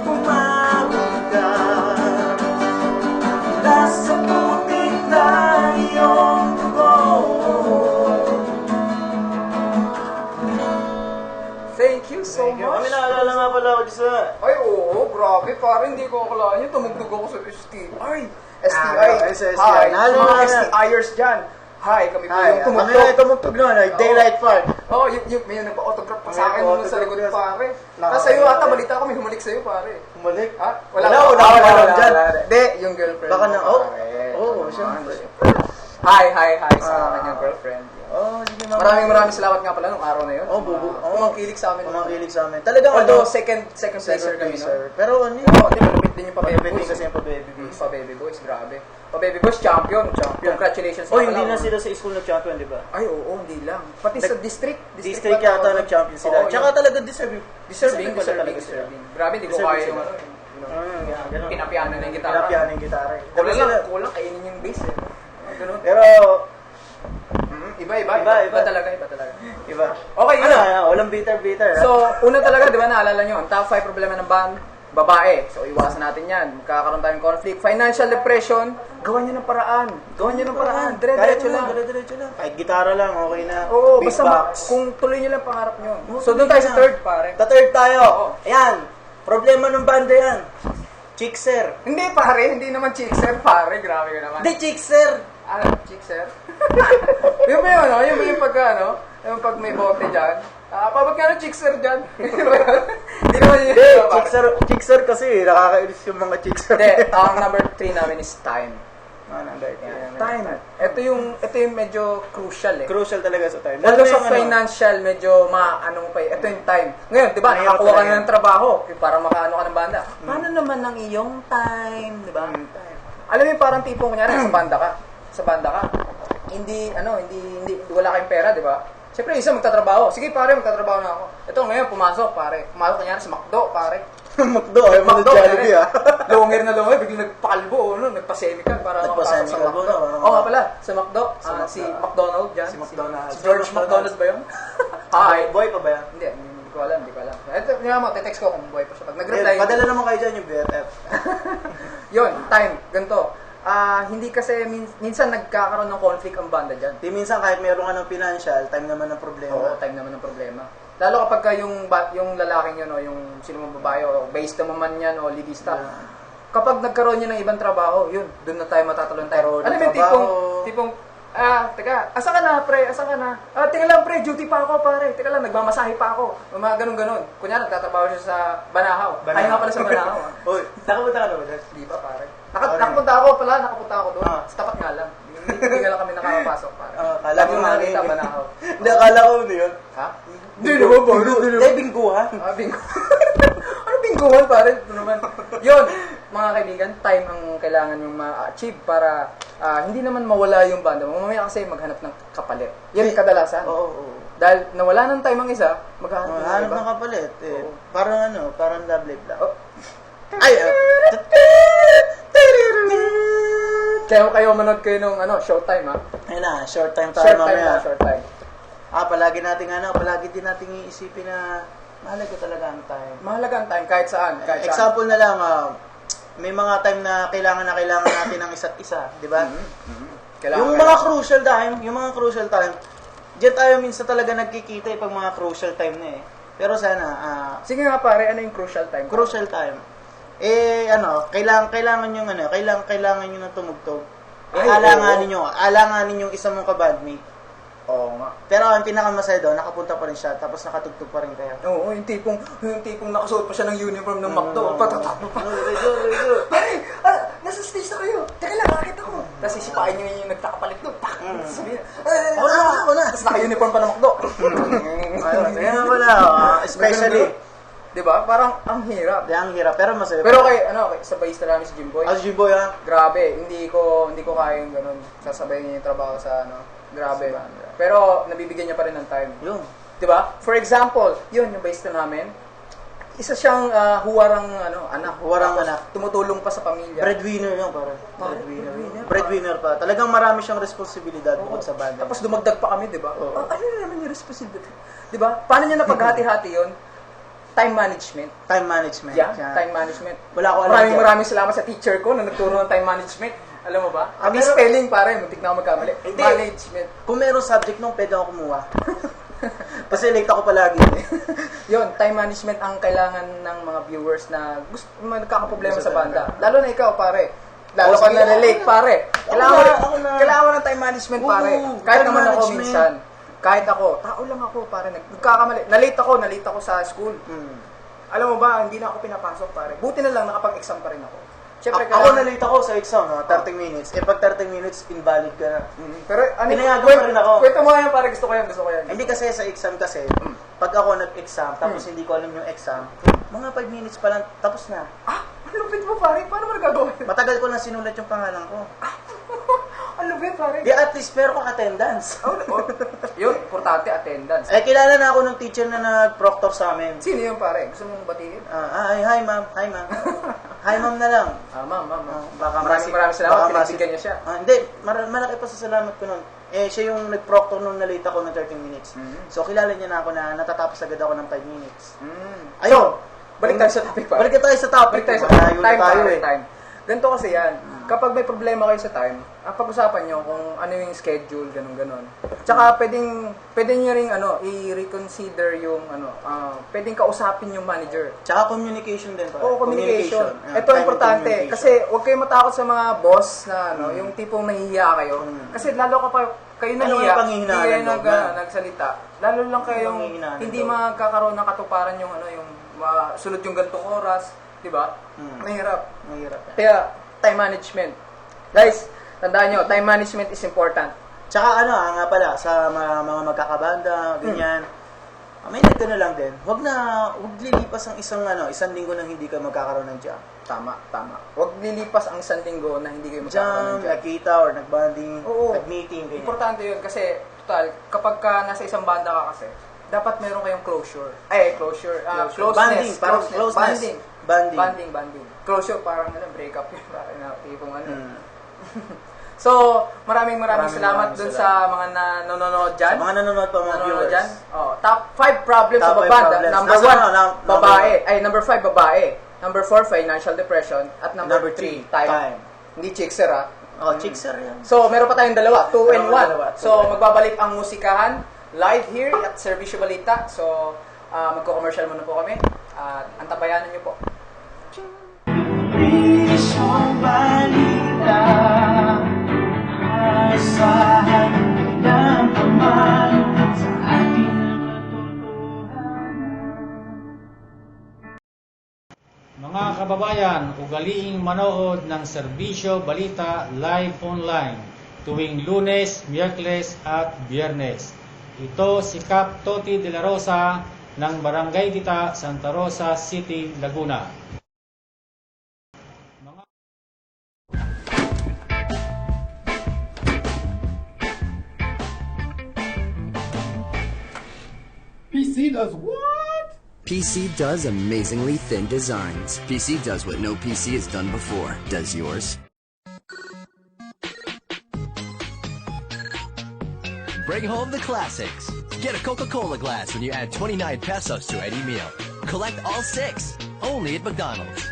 umabot ka. Nasa putik na iyong dugo. Thank you so much. Kami naalala nga pala ako dito. Ay, oo, grabe. Parang hindi ko akalain yun. Tumugtog ako sa STI. STI. Hi, mga STIers dyan. Hi, kami po yung tumugtog. Kami tumugtog noon, Daylight Park. May nagpa-autograph pa sa akin nung sa likod, pare. Tapos sa'yo ata, balita ko may humalik sa'yo, pare. Humalik? Wala dyan. Hindi, yung girlfriend. Baka na, siyempre. Hi sa kanyang girlfriend. Sige, Maraming salamat nga pala nung araw na yun. Kumangkilig sa amin. Talagang although second placer kami, no? Pero malupit din yung pa-baby boys. Kasi yung pa-baby boys. Pa-baby boys, grabe. Pa-baby boys, champion. Congratulations. Hindi na sila sa school nag-champion, di ba? Ay, oo, hindi lang. Pati sa district yata nag-champion sila. Tsaka talaga deserving. Grabe, hindi ko kaya yung pinapiano na yung gitara. Kulang kainin yung bass eh. Pero Iba talaga. Okay, walang bitter. So, una talaga, di ba, naalala nyo, ang top 5 problema ng band, babae. So, iwasan natin yan. Magkakaroon tayong conflict. Financial depression, gawan nyo ng paraan. Diretso lang. Kahit gitara lang, okay na. Oo, Big basta box. kung tuloy nyo lang pangarap nyo. So, doon tayo sa third, pare. Third tayo. Ayan, problema ng banda yan. Chickser. Hindi, pare. Hindi naman chickser, pare. Grabe ka naman. Hindi, chickser. Chickser? Yung ba yung pagka, yung pag may bote dyan. Ba't nga chickser dyan? Hindi naman yun. Chickser kasi, nakakainis yung mga chickser. Hindi, ang number 3 namin is time. Time. Ito yung medyo crucial eh. Crucial talaga sa time. Although sa financial, medyo ito yung time. Ngayon, di ba, nakakuha ka na ng trabaho para makaano ka ng banda. Paano naman ang iyong time, di ba? Alam mo yung parang tipong kunyari, sa banda ka, hindi, wala kayong pera, di ba? Siyempre, isa magtatrabaho. Sige, pare, magtatrabaho na ako. Ito, ngayon, pumasok, pare. Pumasok kanyari sa McDo, pare. McDo, ay mga Jollibee, Lungir na lungir, biglang nagpakalbo, nagpa-semical para makapasok sa McDo. Nga pala, sa McDo, si McDonald dyan. Si George McDonald ba yun? Hi. Boy pa ba yan? Hindi, Hindi ko alam. Ito, text ko kung buhay pa siya. Pag nag-reply, Padala naman kayo dyan yung BFF. yun, time, ganito. Hindi kasi minsan nagkakaroon ng conflict ang banda dyan. Di minsan kahit meron ka ng financial, time naman ng problema. Oo, time naman ng problema. Lalo kapag ka yung lalaking yun, o yung sino mong babae, o based naman man yan, o lidista. Kapag nagkaroon niya ng ibang trabaho, yun, doon na tayo matatalon tayo. Alam mo yung tipong, teka, asa ka na, pre? Asa ka na? Teka lang, pre, duty pa ako, pare. Teka lang, nagmamasahe pa ako. Mga ganun-ganun. Kunya, nagtatrabaho siya sa Banahaw. Ay nga pala sa Banahaw. Uy, nakapunta ka na ba dyan? Di ba, pare? Nakapunta ako doon. Sa tapat nga lang. Hindi nga lang kami nakakapasok, pare. Kala ko nga nakita Banahaw. Hindi, akala ko hindi yun. Ha? Hindi naman ba? Hindi, bingguhan. Ano bingguhan, pare? Ito naman. Yun, mga kaibigan, time ang kailangan yung ma-achieve para hindi naman mawala yung banda. Mamaya kasi maghanap ng kapalit. Yan kadalasan. Oo. Dahil nawala ng time ang isa, maghanap ng kapalit. Parang Love Live lang. Kayo manood kayo nung Showtime, ha? Ayun na, short time tayo mamaya. Short time. Palagi din nating iisipin na mahalaga talaga ang time. Mahalaga ang time kahit saan. Example na lang, may mga time na kailangan natin ng isa't isa, di ba? Yung mga crucial time, diyan tayo minsan talaga nagkikita pag mga crucial time na eh. Pero sana, sige nga pare, ano yung crucial time? Crucial time. Kailangan yung kailangan nyo ng tumugtog. Alanganin yung isa mong kabandmate. Oo nga. Pero ang pinakamasaya doon, nakapunta pa rin siya, tapos nakatugtog pa rin kayo. Oo, yung tipong nakasuot pa siya ng uniform ng McDo. Pare, nasa stage na kayo. Teka lang, nakakit ako. Tapos isipain nyo yung nagtakapalit doon. Sabihin, ako na. Tapos naka-uniform pa ng McDo. Kaya wala, especially. Diba? Parang ang hirap. Ang hirap, pero masaya. Pero sa bayista namin si Jimboy. Si Jimboy, ha? Grabe, hindi ko kaya yung ganun. Sasabayin niya yung trabaho sa Grabe. Pero nabibigyan niya pa rin ng time. Yun. 'Di ba? For example, yun yung bayista namin. Isa siyang huwarang anak. Tumutulong pa sa pamilya. Breadwinner yun, pare. Breadwinner pa. Talagang marami siyang responsibilidad bukod sa banda. Tapos dumagdag pa kami, 'di ba? Ano naman yung responsibilidad? 'Di ba? Paano niya napaghati-hati 'yon? Time management. Yeah, time management. Wala ko alam. Maraming salamat sa teacher ko na nagturo ng time management. Alam mo ba? Ang spelling pare, muntik na ako magkamali. Management. Kung meron subject nung pwede ako kumuha. Kasi late ako palagi. Yun, time management ang kailangan ng mga viewers na nagkakaproblema sa banda. Lalo na ikaw pare. Lalo ka na late pare. Kailangan ng time management pare. Kahit naman ako minsan. Kahit ako, tao lang ako pare. Nagkakamali. Nalate ako sa school. Alam mo ba, hindi na ako pinapasok pare. Buti na lang nakapag-exam pa rin ako. Siyempre, ako nalate ako sa exam, 30 minutes. Pag 30 minutes, invalid ka na. Pero pinayagan pa rin ako. Kwento mo yan, pare, gusto ko yan. Hindi kasi sa exam kasi, pag ako nag-exam, tapos hindi ko alam yung exam, mga 5 minutes pa lang, tapos na. Ang lupit mo, pare. Paano mo nagagawa? Matagal ko na sinulat yung pangalan ko. Ang lupit, pare. Di at least meron kang attendance. Yun, importante, attendance. Kilala na ako ng teacher na nag-proctor sa amin. Sino yun, pare? Gusto mong batiin? Hi, ma'am. Hi, ma'am na lang. Ma'am. Baka maraming salamat. Pinagbigyan niya siya. Hindi, malaki pa sa salamat ko nun. Siya yung nag-proctor nung nalate ako ng 30 minutes. So, kilala niya na ako na natatapos agad ako ng 5 minutes. Ayun! Balik tayo sa topic, pare. Balik tayo sa topic. Time. Ganito kasi yan. Kapag may problema kayo sa time, pag-usapan nyo kung ano yung schedule, ganun. Tsaka pwede nyo ring i-reconsider yung pwedeng kausapin yung manager. Tsaka communication din pare. Oo, communication. Ito importante kasi huwag kayo matakot sa mga boss na yung tipong nahihiya kayo. Kasi lalo kapag kayo nahihiya, hindi kayo nagsalita. Lalo lang kayong hindi magkakaroon ng katuparan yung sunod yung gantong oras, 'di ba? Mahirap. Kaya time management. Guys, tandaan nyo, time management is important. Tsaka nga pala, sa mga magkakabanda, ganyan, may nagkano lang din, huwag lilipas ang isang linggo nang hindi ka magkakaroon ng jam. Tama. Huwag lilipas ang isang linggo na hindi kayo magkakaroon ng jam. Nakita or nagbanding, nag-meeting, ganyan. Importante yun kasi, kapag nasa isang banda ka kasi, dapat meron kayong closure. Closeness. Banding. Closure, parang breakup yun. Parang tipong So, maraming salamat dun sa mga nanonood dyan. Sa mga nanonood pa, mga viewers. Dyan. Oh, top 5 problems Top of a five band. problems. Number Nasa 1, ano, babae. Ay, number 5, babae. Number 4, financial depression. At number 3, time. Hindi chickser, ha? Oh, chickser yan. So, meron pa tayong dalawa, 2 and 1. Dalawa, So, magbabalik ang musikahan live here at Servisyo Balita. So, magko-commercial muna po kami. At antabayanan niyo po. Servisyo Balita, asahan ng paman sa ating Mga kababayan, ugaliing manood ng Serbisyo Balita live online tuwing Lunes, Miyerkules at Biyernes. Ito si Kap Toti de la Rosa ng Barangay Dita, Santa Rosa City, Laguna. PC does what? PC does amazingly thin designs. PC does what no PC has done before. Does yours? Bring home the classics. Get a Coca-Cola glass when you add 29 pesos to any meal. Collect all 6. Only at McDonald's.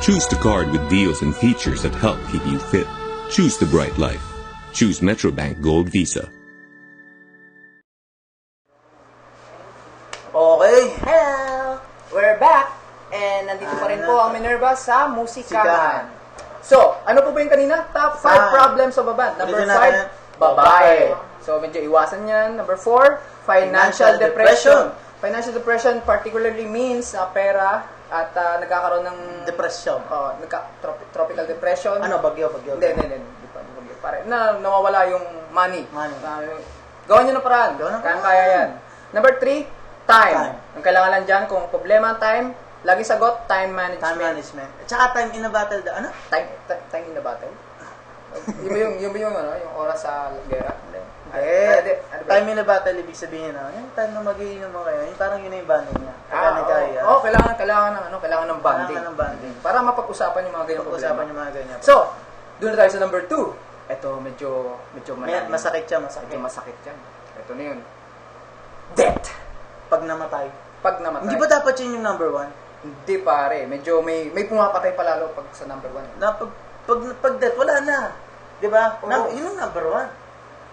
Choose the card with deals and features that help keep you fit. Choose the bright life. Choose Metrobank Gold Visa. Okay. Hello! We're back! And nandito pa rin po ang Minerva sa musikahan. So, ano po ba yung kanina? Top 5 problems of a band. Number 5, babae. So, medyo iwasan yan. Number 4, financial depression. Financial depression particularly means pera at nagkakaroon ng depression. Tropical depression. Ano, bagyo? Hindi pa bagyo. Nawawala yung money. Gawan nyo ng paraan. Kaya yan. Number 3, time. Ang kailangan lang dyan, kung problema ang time, lagi sagot, time management. Time management. At saka time in a battle. Ano? Time in a battle? yung oras sa gera? Time in a battle, ibig sabihin yung time na mag-iinom mo kayo, yung parang yun na yung banding niya. Kailangan ng banding. Para mapag-usapan yung mga ganyan problema. So, doon na tayo sa number 2. Ito, medyo malalim. Masakit siya. Masakit yan. Ito na yun. Death. Pag namatay. Hindi ba dapat yun yung number 1? Hindi pare. Medyo may pumapatay palalo pag sa number 1. Pag death, wala na. Di ba? Yun yung number 1.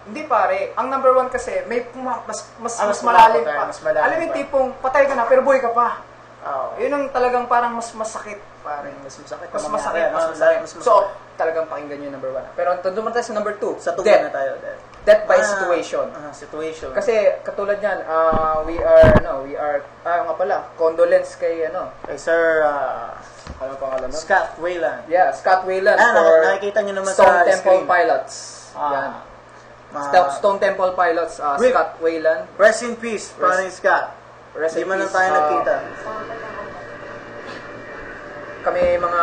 Hindi pare, ang number 1 kasi may mas malalim pa. Alam mo yung tipong patay ka na pero buhay ka pa. Yun ang talagang parang mas masakit pare. Mas masakit. So, talagang pakinggan yung number 1. Pero doon tayo sa number 2. Sa 2 na tayo. Death by situation. Situation. Kasi katulad niyan, we are nga pala, condolence kay kay Sir ano pangalan mo? Scott Wayland. Yeah, Scott Wayland for nakikita niyo naman Stone sa Temple screen. Pilots. Yan. Stone Temple Pilots, Scott Wayland. Rest in peace, Paring Scott. Hindi man lang tayo nagkita. Kami mga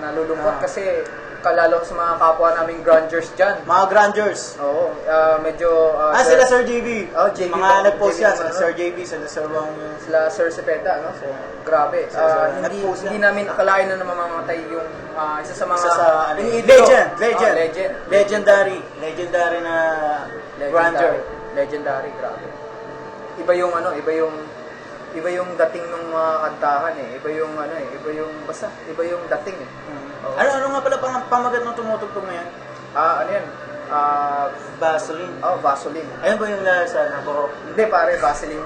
nalulungkot kasi kalalo sa mga kapwa naming grungers dyan. Mga grungers. Oo, medyo sila Sir JB. JB. Mga nag-post yan, Sir JB, sila Sir Cepeda, no? So, grabe. Hindi namin akalain na mamamatay yung isa sa mga legendary na grunge. Legendary, grabe. Iba yung dating ng mga kantahan Iba yung dating Ano nga pala pamagat ng tumutugtog ngayon? Ano yan? Vaseline. Vaseline. Ayun ba yung sa naburo? Hindi pare, Vaseline.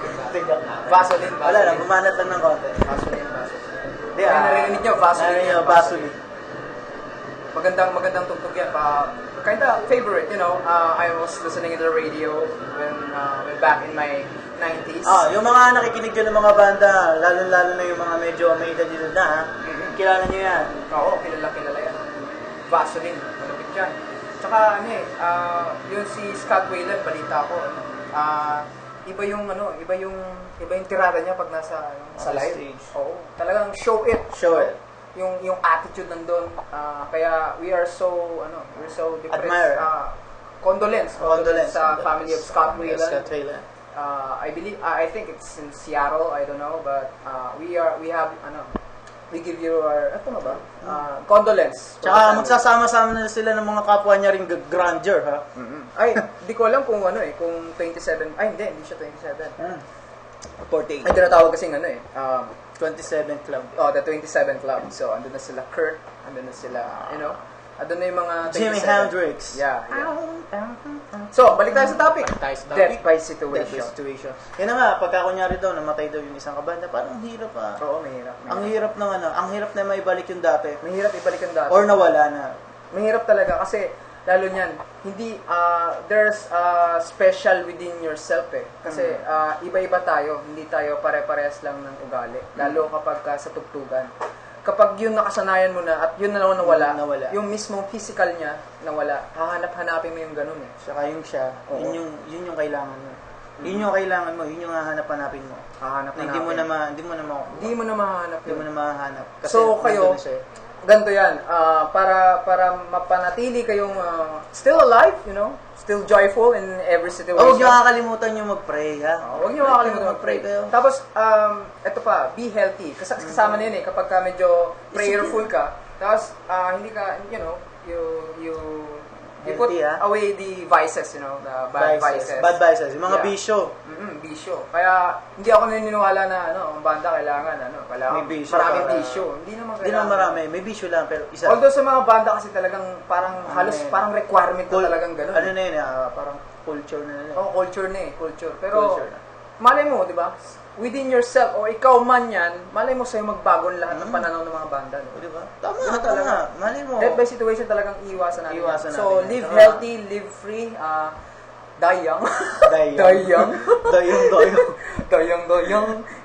Vaseline. Wala lang, bumanat lang ng konti. Vaseline. Hindi, narinig nyo, Vaseline. Magandang tugtog yan. Kinda favorite, I was listening to the radio when back in my 90s. Yung mga nakikinig dyan ng mga banda, lalo na yung mga medyo may edad na, kilala nyo yan. Oo, kilala yan. Vaseline, malapit yan. Tsaka yung si Scott Wayland, balita ko, Iba yung tirada niya pag nasa sa live. Stage. Oo. Talagang show it. Yung attitude nandun. Kaya we're so depressed. Admire. Condolence sa family of Scott Wayland. Scott Wayland. I think it's in Seattle, I don't know, but we give you our condolence. Tsaka magsasama-sama na sila ng mga kapwa niya ring grandeur, ha? Ay, di ko alam kung kung 27. Ay, hindi siya 27. 48. Ay, tinatawag kasing 27 Club. Oh, the 27 Club. So, andun na sila Kurt, andun na sila, andun na yung mga 27. Jimi Hendrix. Yeah. So, balik tayo sa topic. Death by situation. Yan na nga, pagka kunyari daw, namatay daw yung isang kabanda, parang ang hirap pa. Oo, mahirap. Ang hirap na maibalik yung dati. Mahirap ibalik yung dati. Or nawala na. Mahirap talaga kasi lalo niyan, hindi there's special within yourself eh. Kasi iba-iba tayo, hindi tayo pare-parehas lang ng ugali. Lalo kapag sa tugtugan. Kapag yun nakasanayan mo na at yun na nawala, yung mismong physical niya nawala, hahanap-hanapin mo yung ganun eh. Saka yung siya, yun yung kailangan mo. Yun yung kailangan mo, yun yung hahanap-hanapin mo. Hindi mo na mahanap. So kayo, ganito yan, para mapanatili kayong still alive, still joyful in every situation. Huwag niyo kakalimutan yung mag-pray, ha? Huwag niyo kakalimutan mag-pray. Tapos, ito pa, be healthy. Kasama na yun eh, kapag ka medyo prayerful ka, tapos, hindi ka, you put away the vices, the bad vices. Bad vices, yung mga bisyo. Bisyo. Kaya, hindi ako naniniwala na, ang banda kailangan, may bisyo. Maraming bisyo. Hindi naman marami, may bisyo lang, pero isa. Although sa mga banda kasi talagang halos parang requirement na talagang gano'n. Ano na yun, parang culture na nila. Culture na eh, culture. Pero, malay mo, di ba? Within yourself, o ikaw man yan, malay mo sa'yo magbago lahat ng pananaw ng mga banda. No? Di ba? Tama. Malay mo. Death by situation talagang iwasan natin. So, natin. Live healthy, live free, die young. Die young.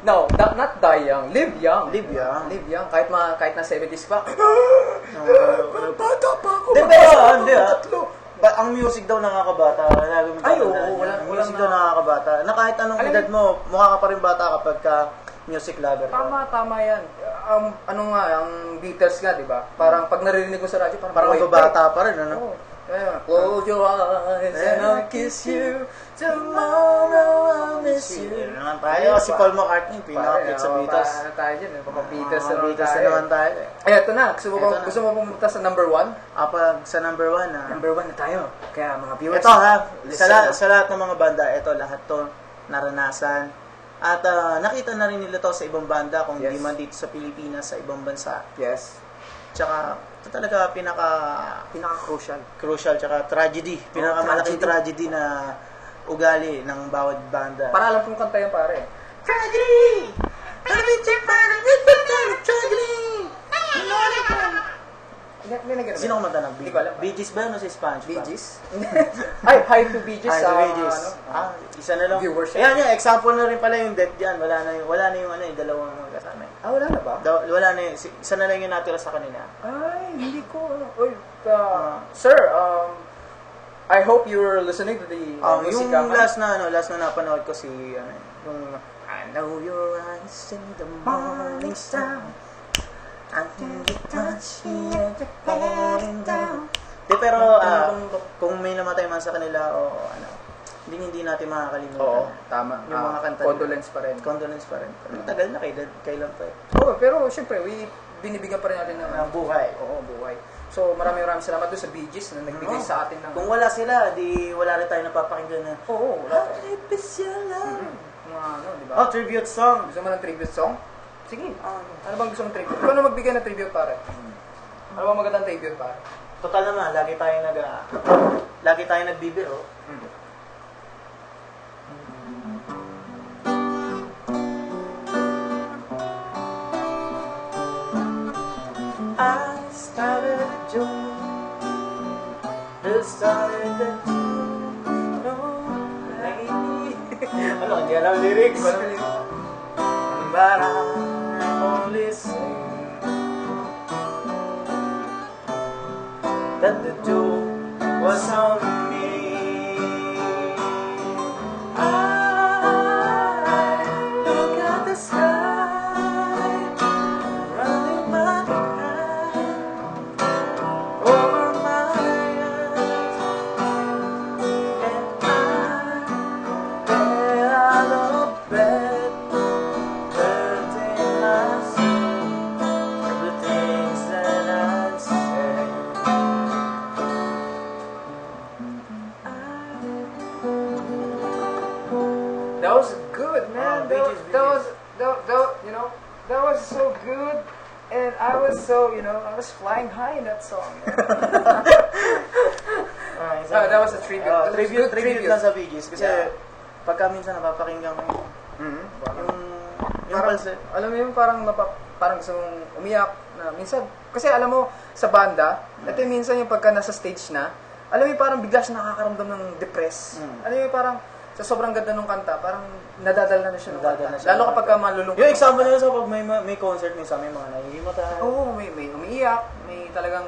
No, not die young. Live young. Live young. Kahit na 70s pa. Bata pa ako. Ang music daw nakakabata. Walang music daw nakakabata. Na kahit anong edad mo, mukha ka pa rin bata kapag ka music lover ka. Tama yan. Ang Beatles nga, di ba? Parang pag naririnig ko sa radyo, parang bata pa rin, ano? Close your eyes and I'll kiss you. Tomorrow I'll miss you. Naman tayo. Si Paul McCartney, pinaka-hit sa Beatles. Paano tayo dyan? Papa-Beatles na naman tayo. Ito na. Gusto mo pumunta sa number 1? Pag sa number 1 na. Number 1 na tayo. Kaya mga viewers. Ito ha. Sa lahat ng mga banda, ito lahat to naranasan. At nakita na rin nila to sa ibang banda, kung hindi man dito sa Pilipinas, sa ibang bansa. Yes. Tsaka, ito talaga pinaka-crucial. Tsaka tragedy. Pinakamalaking tragedy na ugali ng bawat banda. Para alam kong kanta yan, pare. Tragedy! Sino kumanta ng Bee Gees ba yun o si SpongeBob? Bee Gees? Ay, hi to Bee Gees. Isa na lang. Viewers. Ayan, example na rin pala yung death dyan. Wala na yung dalawang kasama. Wala na ba? Wala na isa na lang yung natira sa kanila. Ay, hindi ko. Sir, I hope you're listening to the music. Yung last na napanood ko si yung I know your eyes in the morning sun. I can touch you at the falling down. Pero kung may namatay man sa kanila hindi natin makakalimutan. Oo, tama. Yung mga kanta. Condolence pa rin. Matagal na kailan pa eh. Oo, pero siyempre, binibigyan pa rin natin ng buhay. Oo, buhay. So, maraming salamat doon sa Bee Gees na nagbigay sa atin ng... Kung wala sila, wala rin tayo napapakinggan na. Oo, wala tayo. Di ba? Tribute song. Gusto mo ng tribute song? Sige. Ano bang gusto mong tribute? Ikaw na magbigay ng tribute, pare. Ano bang magandang tribute, pare? Total naman, lagi tayong nagbibiro. I started a joke. Started a hindi alam lyrics. But I only sing that the joke was on me. look at the sky, running my hand over my eyes, and lay out of bed, hurting myself, the things that I say. That was good, man. You know, that was so good. And I was so, you know, I was flying high in that song. That was a tribute. That was good Tribute lang sa Bee Gees. Kasi pagka minsan napapakinggan ko yung falset. Alam mo yung parang gusto mong umiyak na minsan. Kasi alam mo, sa banda, ito yung minsan yung pagka nasa stage na, alam mo yung parang bigla siya nakakaramdam ng depress. Alam mo yung parang sa sobrang ganda ng kanta, parang nadadala na siya ng kanta. Lalo kapag ka malulungkot. Yung example nila sa pag may concert minsan, may mga nahihimatan. Oo, may umiiyak, may talagang,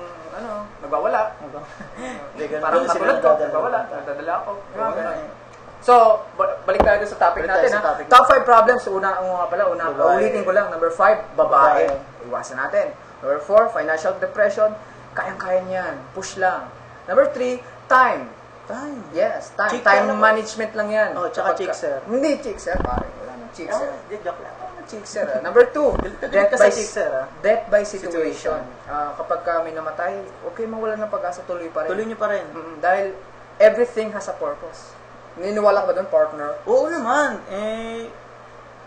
nagwawala. Ganun Parang sila katulad ko, nagdadala. nagwawala, nagdadala ako. So, balik tayo sa topic Balik tayo natin, sa ha? topic Top 5 problems. Una, ulitin ko lang. Number 5, babae. Babae. Iwasan natin. Number 4, financial depression. Kayang-kaya niyan. Push lang. Number 3, time. Time. Yes, time. Chick Time lang. management lang yan. Oh, tsaka chickser. Hindi chickser, pare. Wala nang chickser. Joke lang. Chickser. Number 2, death Kasi by chickser, death by situation. Kapag may namatay, okay, mawala ng pag-asa, tuloy pa rin. Tuloy niyo pa rin. Dahil everything has a purpose. Naniniwala ka ba doon, partner? Oo naman.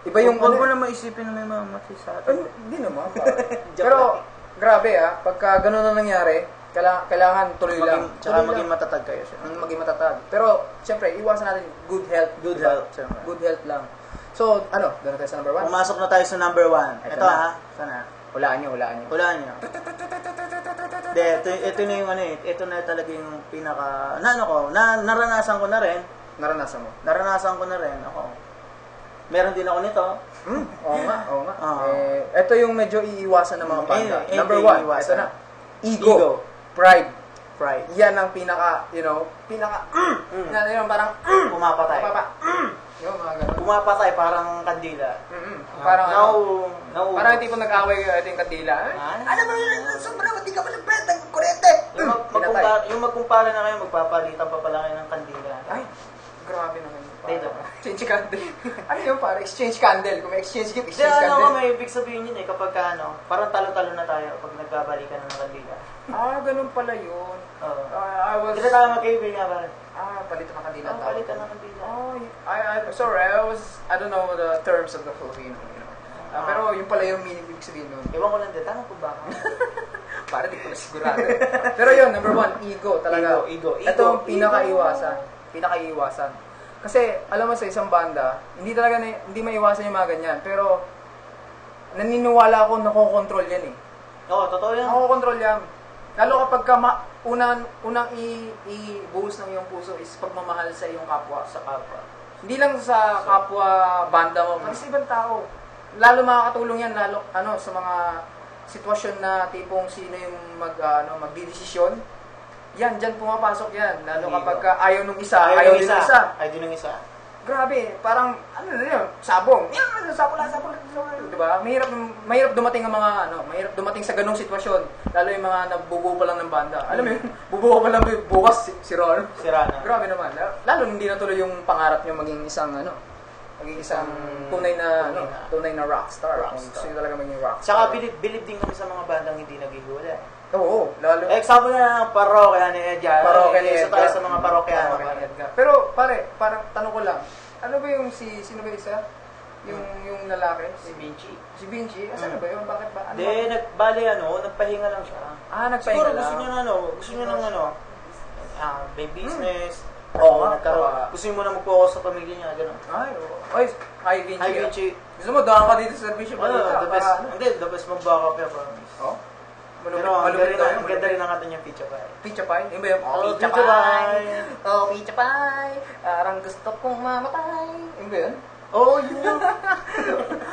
Iba yung Huwag mo na maisipin na may mamatay sa atin. Hindi naman, pare. Pero, grabe pagka gano'n na nangyari, kailangan tuloy lang. Tsaka Tuloy maging lang. matatag kayo siya. Maging matatag. Pero, syempre, iwasan natin good health. Good diba? health, syempre. Good health lang. So, doon na tayo sa number 1. Pumasok na tayo sa number 1. Ito na. ha. Sana. Hulaan nyo. Hulaan nyo. Ito na yung ito na talaga yung pinaka, naranasan ko na rin. Naranasan mo? Naranasan ko na rin. Ako. Meron din ako nito. Oo nga. Ito yung medyo iiwasan ng mga banda. Number 1, ito na. Ego. Pride. Yan ang pinaka, parang, pumapatay. Yung mga ganun. Pumapatay, parang kandila. Parang, no. Parang tipo nag-away ito yung kandila. Alam mo yun, sobrang hindi ka malapit, ang kurete. Yung magkumpara na kayo, magpapalitan pa pala kayo ng kandila. Ay, grabe naman yun. Dito. Exchange candle. Ano yung para? Exchange candle. Kung may exchange gift, Hindi, exchange candle. may ibig sabihin yun kapag parang talo-talo na tayo pag nagbabalikan na ng kandila. Ganun pala yun. Hindi na tayo magkaibigan ba? Palitan ng kandila. Palitan ng kandila. Sorry, I don't know the terms of the Filipino. Pero yun pala yung meaning ibig sabihin nun. Ewan ko lang din, tama po ba ako? Para di ko na sigurado. Pero yun, number 1, ego talaga. Ego. Ito ang pinakaiwasan. Kasi, alam mo sa isang banda, hindi maiwasan yung mga ganyan. Pero, naniniwala ako nakokontrol yan eh. Oo, totoo yan. Nakokontrol yan. Lalo kapag unang i-buhos ng iyong puso is pagmamahal sa iyong kapwa. Sa kapwa. Hindi lang sa kapwa banda mo, pati sa ibang tao. Lalo makakatulong yan, sa mga sitwasyon na tipong sino yung magdidesisyon. Yan, dyan pumapasok yan. Lalo kapag ayaw nung isa, ayaw din ng isa. Ayaw din ng isa. Grabe, parang, sabong. Yan, sabong. Diba? Mahirap dumating ang mahirap dumating sa ganong sitwasyon. Lalo yung mga nabubuo pa lang ng banda. Alam mo yun, bubuo pa lang bukas si Ron. Si Rana. Grabe naman. Lalo hindi na tuloy yung pangarap niyo maging isang tunay na rockstar. Gusto niyo talaga maging rockstar. Tsaka bilib din kami sa mga bandang hindi naghihiwalay. Oo, lalo. Example na ng parokya ni Edgar. Isa tayo sa mga parokya. Pero parang tanong ko lang, ano ba yung sino ba isa? Yung lalaki? Si Vinci. Si Vinci? Asan ba yun? Bakit ba? Hindi, nagpahinga lang siya. Nagpahinga siguro lang. Gusto niya ng may business. Oo, gusto niya muna mag-focus sa pamilya niya, gano'n. Hi Vinci. Hi Vinci. Gusto mo, daan ka dito sa Servisyo Balita. The best mag-backup yan, promise. Pero ang ganda rin ang atin yung pizza pie. Pizza pie? Yun ba yun? Pizza pie. Pizza pie. Parang gusto kong mamatay. Yun ba yun? Yun.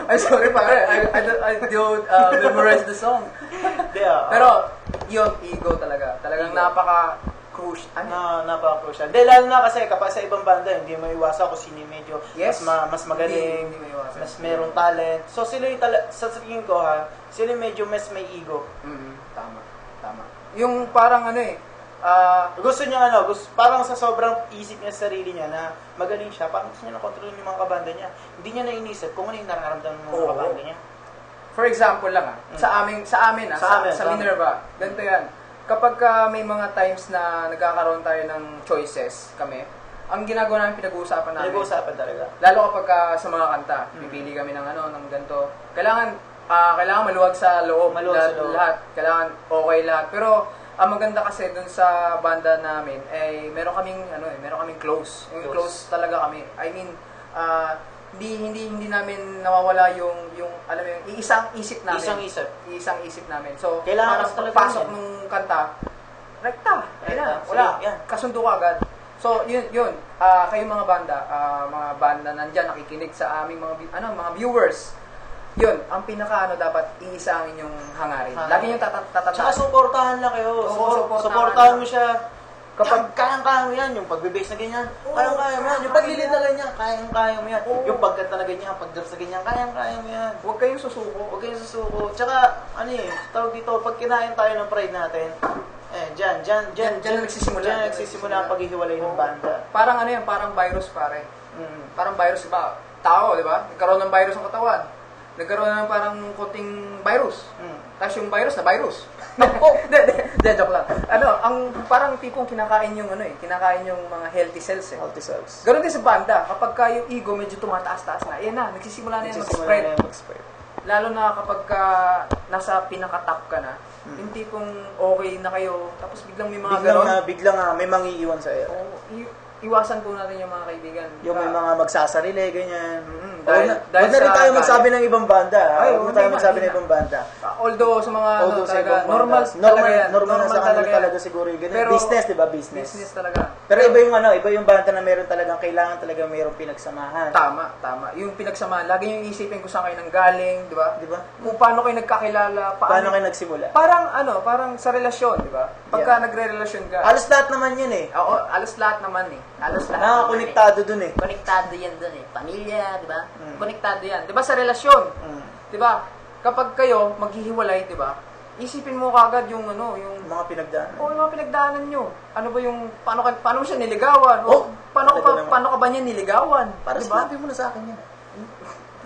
I'm sorry pare, I don't memorize the song. Pero, yung ego talaga. Talagang napaka-crucial. Dahil lalo na kasi kapag sa ibang banda, hindi mo iwasan kung sino yung medyo mas magaling, Hindi maiwasan. mas merong talent. So sila yung sa tingin ko sila yung medyo mas may ego. Tama. Yung parang gusto niya parang sa sobrang isip niya sa sarili niya na magaling siya, parang gusto niya na kontrolin yung mga kabanda niya. Hindi niya nainisip kung ano yung nararamdaman ng mga kabanda niya. For example lang sa amin sa Minerva, ganito yan. Kapag may mga times na nagkakaroon tayo ng choices kami, ang ginagawa namin pinag-uusapan namin. Pinag-uusapan talaga. Lalo kapag sa mga kanta, pipili kami ng ng ganito. Kailangan maluwag sa loob, lahat. Kailangan okay lahat. Pero ang maganda kasi dun sa banda namin ay meron kaming close. Yung close talaga kami. I mean, hindi namin nawawala yung alam mo yung isang isip namin. Isang isip namin. So, kailangan parang pagpasok ng kanta, rekta. Wala. Kasundo ka agad. So, yun. Kayong mga banda nandiyan nakikinig sa aming mga viewers. Yun, ang pinaka dapat iisa ang inyong hangarin. Lagi yung tatandaan. Tsaka suportahan lang kayo. Suportahan mo siya. Kapag kayang-kaya mo yan, yung pagbe-bass na ganyan, kayang-kaya mo yan. Yung paglilid na ganyan, kayang-kaya mo yan. Yung pagkanta na ganyan, pag-dress na ganyan, kayang-kaya mo yan. Huwag kayong susuko. Tsaka, tawag dito, pag kinain tayo ng pride natin, Diyan nagsisimula ang paghihiwalay ng banda. Parang parang virus pare. Parang virus, diba? Tao, diba? Nagkaroon ng virus ang katawan. Nagkaroon ng parang konting virus. Tapos yung virus na virus. Joke lang. Ang parang tipong kinakain yung kinakain yung mga healthy cells eh. Healthy cells. Ganoon din sa banda, kapag yung ego medyo tumataas-taas na, nagsisimula na yan mag-spread. Lalo na kapag nasa pinaka-top ka na, yung tipong okay na kayo, tapos biglang may mga gano'n. Biglang may mangiiwan sa iyo. Iwasan po natin yung mga kaibigan. Yung may mga magsasarili, ganyan. Dahil Huwag na rin tayo magsabi ng ibang banda. Huwag na tayo magsabi ng ibang banda. Although sa mga normal na sa kanila talaga siguro yung ganyan. Business, di ba? Business talaga. Pero iba yung banda na meron talagang kailangan talaga mayroong pinagsamahan. Tama. Yung pinagsamahan, lagi yung isipin kung saan kayo nanggaling, di ba? Kung paano kayo nagkakilala, paano kayo nagsimula. Parang sa relasyon, di ba? Pagka nagre-relasyon ka. Halos lahat naman yun eh. Oo, halos lahat naman eh. Konektado dun eh. Konektado yan dun eh. Pamilya, di ba? Konektado yan. Di ba sa relasyon? Di ba? Kapag kayo maghihiwalay, di ba? Isipin mo kagad yung mga pinagdaanan. Yung mga pinagdaanan nyo. Ano ba yung paano mo siya niligawan? Paano ka ba niya niligawan? Para sinabi mo na sa akin yan.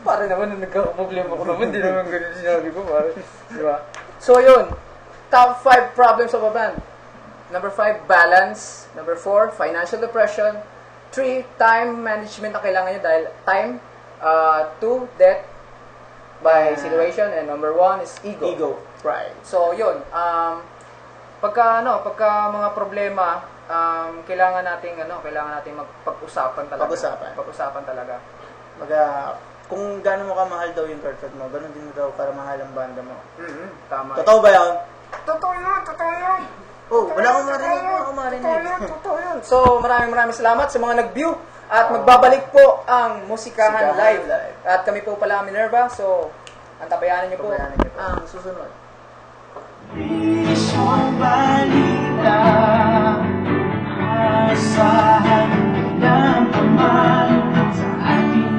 Para naman nagka-problema ko naman, hindi naman ganun sinabi ko, pare. Di ba? So yun, top 5 problems of a band. Number 5, balance. Number 4, financial depression. 3, time management na kailangan nyo dahil time. 2, death by situation. And number 1 is ego. Pride. So, yun. Pagka mga problema, kailangan nating magpag-usapan talaga. Pag-usapan talaga. Kung gano'n mo kamahal daw yung girlfriend mo, gano'n din daw karamahal ang banda mo. Tama. Totoo ba yan? Totoo yun. Wala akong marinig. Totoo yun. So, maraming salamat sa mga nag-view. At magbabalik po ang Musikahan Live. At kami po pala ang Minerva. So, antabayanan niyo po ang susunod. Isang balita, asahan ng paman sa ating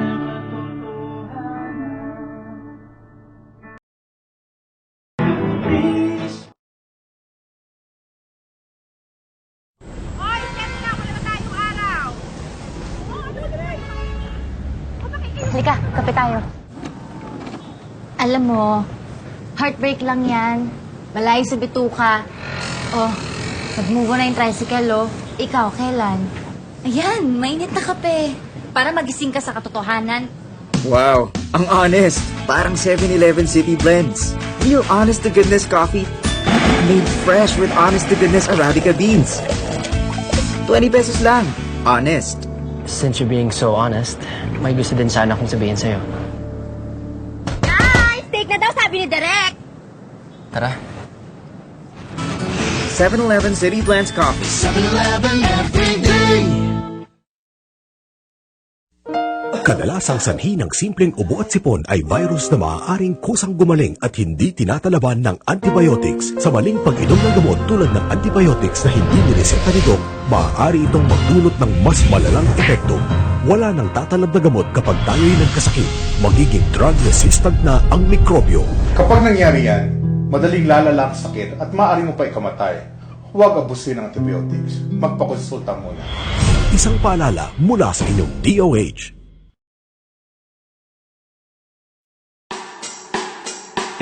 Halika, kape tayo. Alam mo, heartbreak lang yan. Malayo sa bituka. Nag-move on na yung tricycle, Ikaw, kailan? Ayan, mainit na kape. Para magising ka sa katotohanan. Wow, ang honest. Parang 7-Eleven City Blends. Real honest-to-goodness coffee. Made fresh with honest-to-goodness Arabica beans. 20 pesos lang. Honest. Since you're being so honest, may gusto din sana akong sabihin sa'yo. Steak na daw, sabi ni Derek. Tara. 7-Eleven City Blends Coffee. 7-Eleven every day. Kadalasang sanhi ng simpleng ubo at sipon ay virus na maaaring kusang gumaling at hindi tinatalaban ng antibiotics. Sa maling pag-inom ng gamot tulad ng antibiotics na hindi nireseta ni Doc, maaari itong magdulot ng mas malalang epekto. Wala nang tatalab na gamot kapag tayo'y nagkasakit. Magiging drug-resistant na ang mikrobyo. Kapag nangyari yan, madaling lalala ang sakit at maaari mo pa ikamatay. Huwag abusin ng antibiotics. Magpakonsulta muna. Isang paalala mula sa inyong DOH.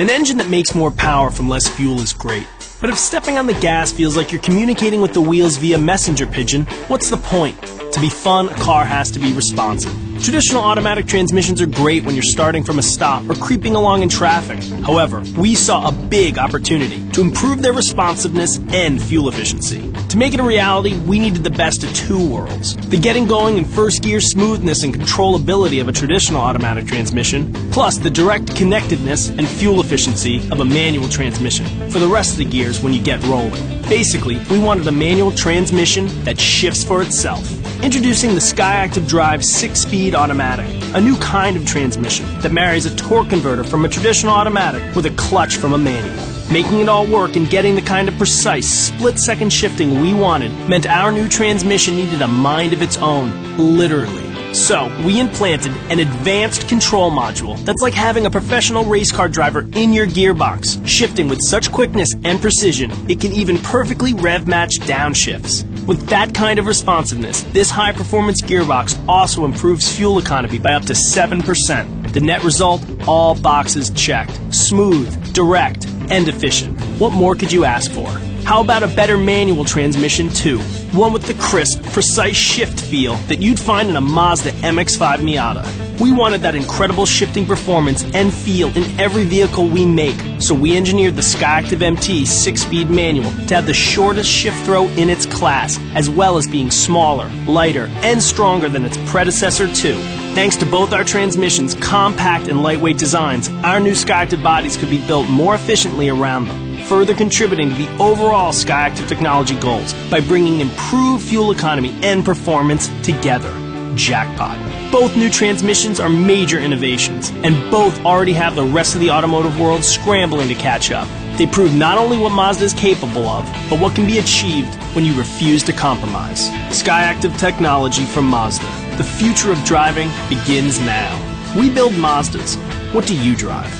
An engine that makes more power from less fuel is great. But if stepping on the gas feels like you're communicating with the wheels via messenger pigeon, what's the point? To be fun, a car has to be responsive. Traditional automatic transmissions are great when you're starting from a stop or creeping along in traffic. However, we saw a big opportunity to improve their responsiveness and fuel efficiency. To make it a reality, we needed the best of two worlds. The getting going and first gear smoothness and controllability of a traditional automatic transmission, plus the direct connectedness and fuel efficiency of a manual transmission for the rest of the gears when you get rolling. Basically, we wanted a manual transmission that shifts for itself. Introducing the SkyActiv Drive 6-speed automatic, a new kind of transmission that marries a torque converter from a traditional automatic with a clutch from a manual. Making it all work and getting the kind of precise split-second shifting we wanted meant our new transmission needed a mind of its own, literally. So, we implanted an advanced control module that's like having a professional race car driver in your gearbox, shifting with such quickness and precision, it can even perfectly rev match downshifts. With that kind of responsiveness, this high-performance gearbox also improves fuel economy by up to 7%. The net result? All boxes checked. Smooth, direct, and efficient. What more could you ask for? How about a better manual transmission too? One with the crisp, precise shift feel that you'd find in a Mazda MX-5 Miata. We wanted that incredible shifting performance and feel in every vehicle we make, so we engineered the SkyActiv MT 6-speed manual to have the shortest shift throw in its class, as well as being smaller, lighter, and stronger than its predecessor too. Thanks to both our transmissions' compact and lightweight designs, our new SkyActiv bodies could be built more efficiently around them, further contributing to the overall SkyActiv technology goals by bringing improved fuel economy and performance together. Jackpot. Both new transmissions are major innovations, and both already have the rest of the automotive world scrambling to catch up. They prove not only what Mazda is capable of, but what can be achieved when you refuse to compromise. SkyActiv technology from Mazda. The future of driving begins now. We build Mazdas. What do you drive?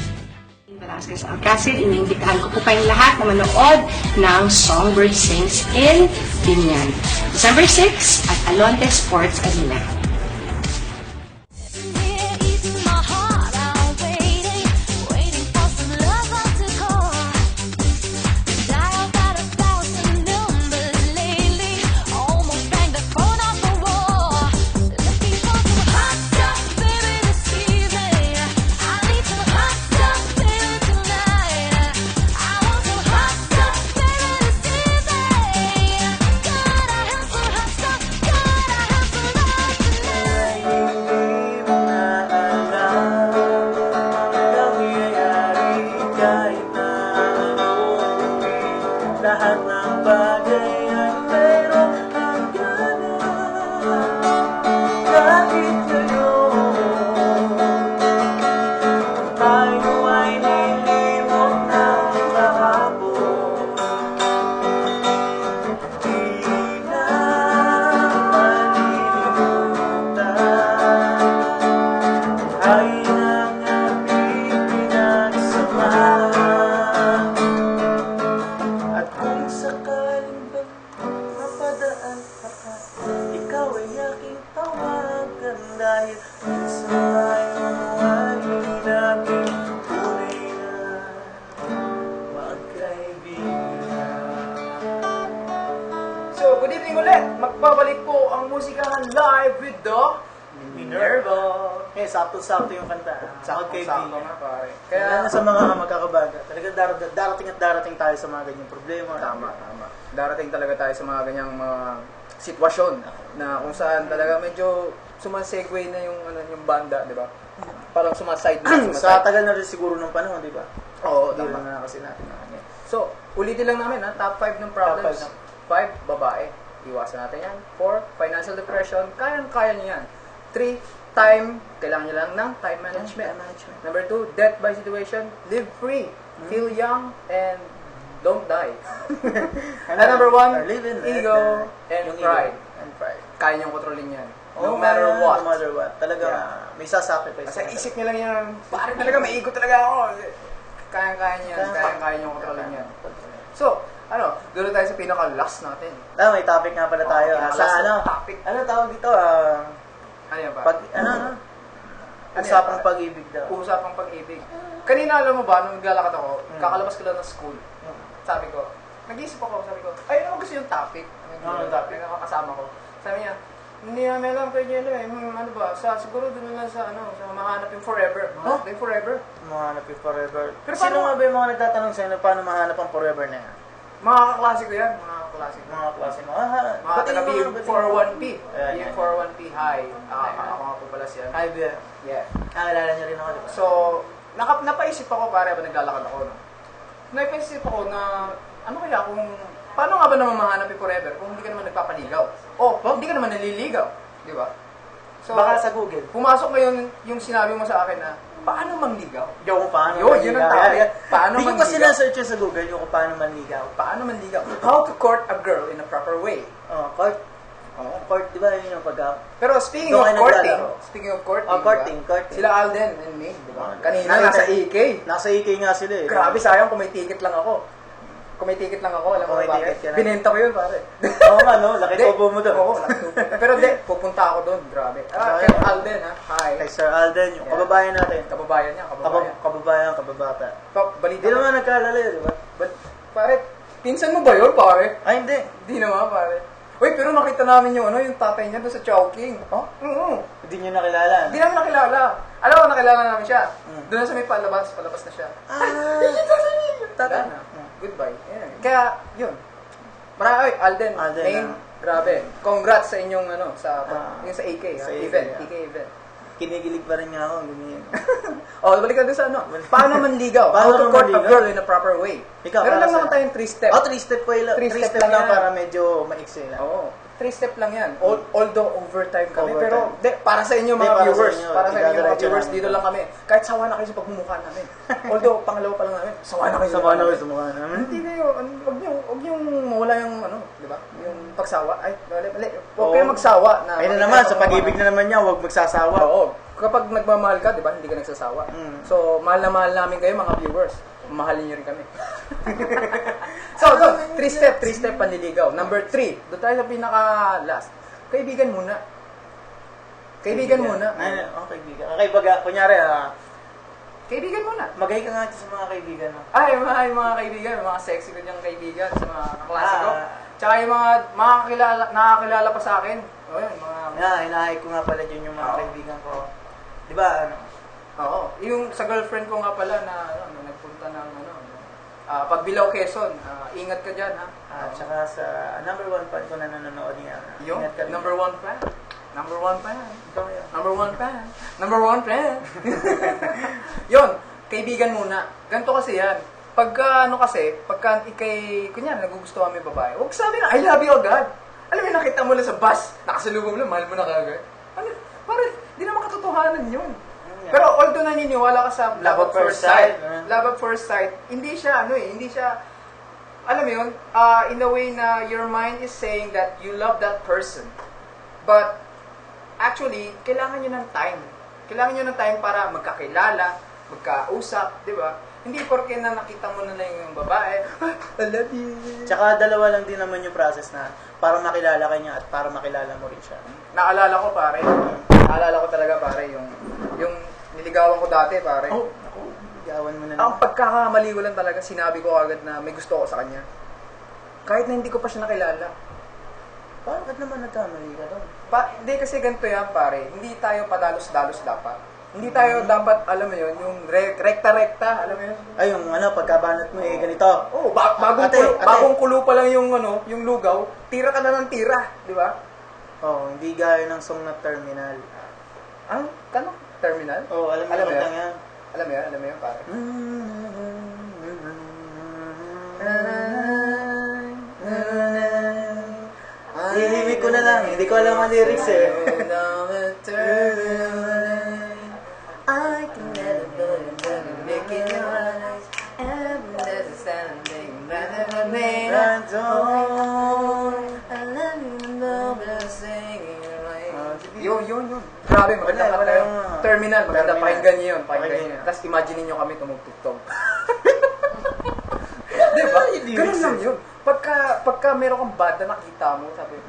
Velasquez Alcacid, iniimbitahan ko po kayong lahat na manood ng Songbird Sings in Binyan. December 6 at Alonte Sports Arena. Lahat ng bagay ay mayroong hangganan. Kahit ngayon tayo ay nilimot ng kahapon, di na malilimutan ay ng ating pinagsamahan. Sakaling ba mapadaan ka pa, ikaw ay aking tawagan dahil minsan tayo ay natin tunay na magkaibigan. So, good evening ulit. Magbabalik po ang musikahan live with the Minerva. Eh, sakto-sakto yung kanta. Sakto-sakto nga, pare. Kaya sa mga magkakabaga, talagang darating at darating tayo sa mga ganyang problema. Tama. Darating talaga tayo sa mga ganyang mga sitwasyon na kung saan talaga medyo sumasegue na yung yung banda, di ba? Parang sumaside na. Sa tagal na rin siguro ng panahon, di ba? Oo, tama na kasi natin. So, ulitin lang namin, top 5 ng problems. 5, babae. Iwasan natin yan. 4, financial depression. Kayang-kaya niyo yan. 3, time, kailangan nyo lang ng time management. Number 2, death by situation, live free, feel young, and don't die. And number 1, ego and pride. Kaya nyo kontrolin yan. No matter what. No matter what. Talaga, may sasacrifice. Sa isip nyo lang yan, pare talaga, may ego talaga ako. Kaya-kaya nyo yan, kaya nyo kontrolin yan. So, doon tayo sa pinaka-last natin. May topic nga pala tayo. Topic. Ano tawag dito? Ano yan ba? Usapang pag-ibig daw. Usapang pag-ibig. Kanina, alam mo ba, nung naglalakad ako, kakalabas ko lang ng school. Sabi ko, nag-iisip ako, sabi ko, ay, ano gusto yung topic? Yung topic, nakakasama ko. Sabi niya, hindi namin alam kayo dyan ano ba, siguro doon lang sa mahanap yung forever. Mahanap yung forever. Mahanap yung forever. Pero sino nga ba yung mga nagtatanong sa'yo na paano mahanap ang forever na yan? Mga kaklase ko yan, mga kaklase ko. Mga klase mo. Mga taga-B41P. B41P, hi. Ako nga po pala siya. Hi, Bia. Yeah. Alala niyo rin ako, di ba? So, napaisip ako pare ba naglalakad ako, no? Napaisip ako na, ano kaya kung, paano nga ba naman mahanap yung forever kung hindi ka naman nagpapaligaw? Hindi ka naman naliligaw, di ba? So, baka sa Google. Pumasok ngayon yung sinabi mo sa akin na, paano manligaw? Yung paano yun ang topic. Paano manligaw? Hindi ko pa sinasearch sa Google yung paano manligaw. Paano manligaw? How to court a girl in a proper way. Court, di ba yun yung pag-up? Pero speaking of courting, sila Alden and me, di ba? Kanina nasa EK. Nasa EK nga sila eh. Grabe, sayang kung may ticket lang ako. Alam mo bakit? Binenta ko yun, pare. Oo nga, no? Laki tubo mo doon. Oo, laki tubo. Pero pupunta ako doon, grabe. Kay Alden, ha? Hi. Kay Sir Alden, yung kababayan natin. Kababayan niya, kababata. Balita di naman nagkalala yun, di ba? Pare, pinsan mo ba yun, pare? Ay, hindi. Di naman, pare. Uy, pero nakita namin yung yung tatay niya doon sa Chowking. Oo. Hindi niyo nakilala? Hindi namin nakilala. Alam mo, nakilala namin siya. Doon na sa may palabas na siya. Tatay na. Goodbye. Yeah. Kaya, yun. Alden, Maine, grabe. Congrats sa inyong, yung sa AK, event. Kinigilig pa rin nga ako. Balik ka doon sa paano manligaw? How to court a girl in a proper way. Meron lang naman tayong 3-step. 3-step lang lang para medyo maiksi lang. 3-step lang yan. Although overtime kami, pero para sa inyo mga viewers, dito lang kami. Kahit sawa na kayo sa pagmumukha namin. Although pangalawa pa lang namin, sawa na kayo sa mukha namin. Hindi kayo, huwag niyong mawala yung di ba? Yung pagsawa. Ay, mali. Huwag kayong magsawa. Ayun na naman, sa pag-ibig na naman niya, huwag magsasawa. Oo. Kapag nagmamahal ka, di ba, hindi ka nagsasawa. So, mahal na mahal namin kayo mga viewers. Mahalin niyo rin kami. So, 3-step panliligaw. Number 3, doon tayo sa pinaka-last. Kaibigan muna. Kaibigan. Kunyari, kaibigan muna. Magay ka nga sa mga kaibigan mo. Ay, mga kaibigan, mga sexy ko niyang kaibigan, sa mga kaklase ko. Tsaka yung mga nakakilala pa sa akin. Hinahay ko nga pala dyan yung mga kaibigan ko. Di ba, Oo. Yung sa girlfriend ko nga pala na nagpunta ng Pagbilao, Quezon. Ingat ka dyan, ha? At saka sa number 1 fan ko na nanonood niya. Yung number 1 fan. Number 1 fan. Number 1 fan. Yun, kaibigan muna. Ganito kasi yan. Pagka kunyari, nagugustuhan mo yung babae, huwag sabi na, I love you agad. Alam mo, nakita mo lang sa bus, nakasalubong lang, mahal mo na kagad. Parang, di naman katotohanan yun. Pero although naniniwala ka sa love at first sight, hindi siya, alam mo yun, in a way na your mind is saying that you love that person. But, actually, kailangan nyo ng time. Kailangan nyo ng time para magkakilala, magkausap, di ba? Hindi porke na nakita mo na yung babae, I love you. Tsaka dalawa lang din naman yung process na para makilala ka niya at para makilala mo rin siya. Naalala ko talaga pare, yung niligawan ko dati pare. Ligawan mo na. Ang pagkakamali ko lang talaga, sinabi ko agad na may gusto ko sa kanya. Kahit na hindi ko pa siya nakilala. Bakit naman nagkamali ka doon? Hindi kasi ganito yan pare, hindi tayo padalos-dalos dapat. Hindi tayo dapat, alam mo yun, yung rekta-rekta, alam mo yun? Ay, yung pagkabanat mo ganito. Oo, bagong kulo pa lang yung lugaw, tira ka na ng tira, di ba? Oo, hindi gaya ng song na Terminal. Kano? Terminal? Oo, alam mo yan. Alam mo yan, pare. Hihimik ko na lang, hindi ko alam ang lyrics eh. I can never look in your eyes. Understanding that never made a dawn. I love you, love you, singing right. Yun. Grabe, maganda ka tayo. Terminal, maganda. Pakinggan niyo yun. Tapos imagine niyo kami tumugtog. Diba? Ganun lang yun. Pagka meron kang banda, nakita mo, sabi,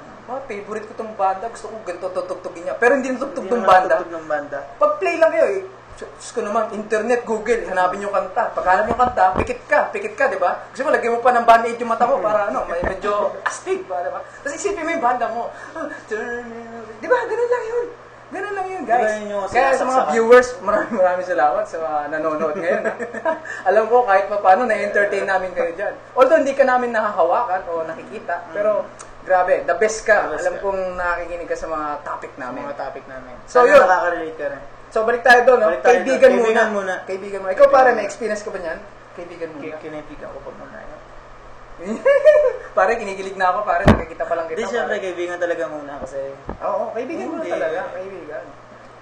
favorite ko tong banda, gusto ko ganito tutugtugin niya. Pero hindi natugtog ng banda. Pag-play lang kayo, Diyos ko naman, internet, Google, hanapin yung kanta. Pag hanap yung kanta, pikit ka, di ba? Kasi mo, lagyan mo pa ng band-aid yung mata mo para may medyo astig ba, di ba? Tapos isipin mo yung banda mo. Di ba? Ganun lang yun, guys. Kaya sa mga viewers, maraming salamat sa mga nanonood ngayon. Alam ko, kahit pa paano, na-entertain namin kayo dyan. Although hindi ka namin nahahawakan o nakikita, pero grabe, the best ka. Alam kong nakikinig ka sa mga topic namin. So yun. Nakaka-relate ka rin. So, balik tayo doon, no? Kaibigan muna. Ikaw pare, may experience ka ba niyan? Kaibigan muna. Kinaibigan ko pag muna. Pare, kinikilig na ako, pare. Nakikita pa lang kita. Hindi, syempre, kaibigan talaga muna kasi... Oo, kaibigan muna talaga. Kaibigan.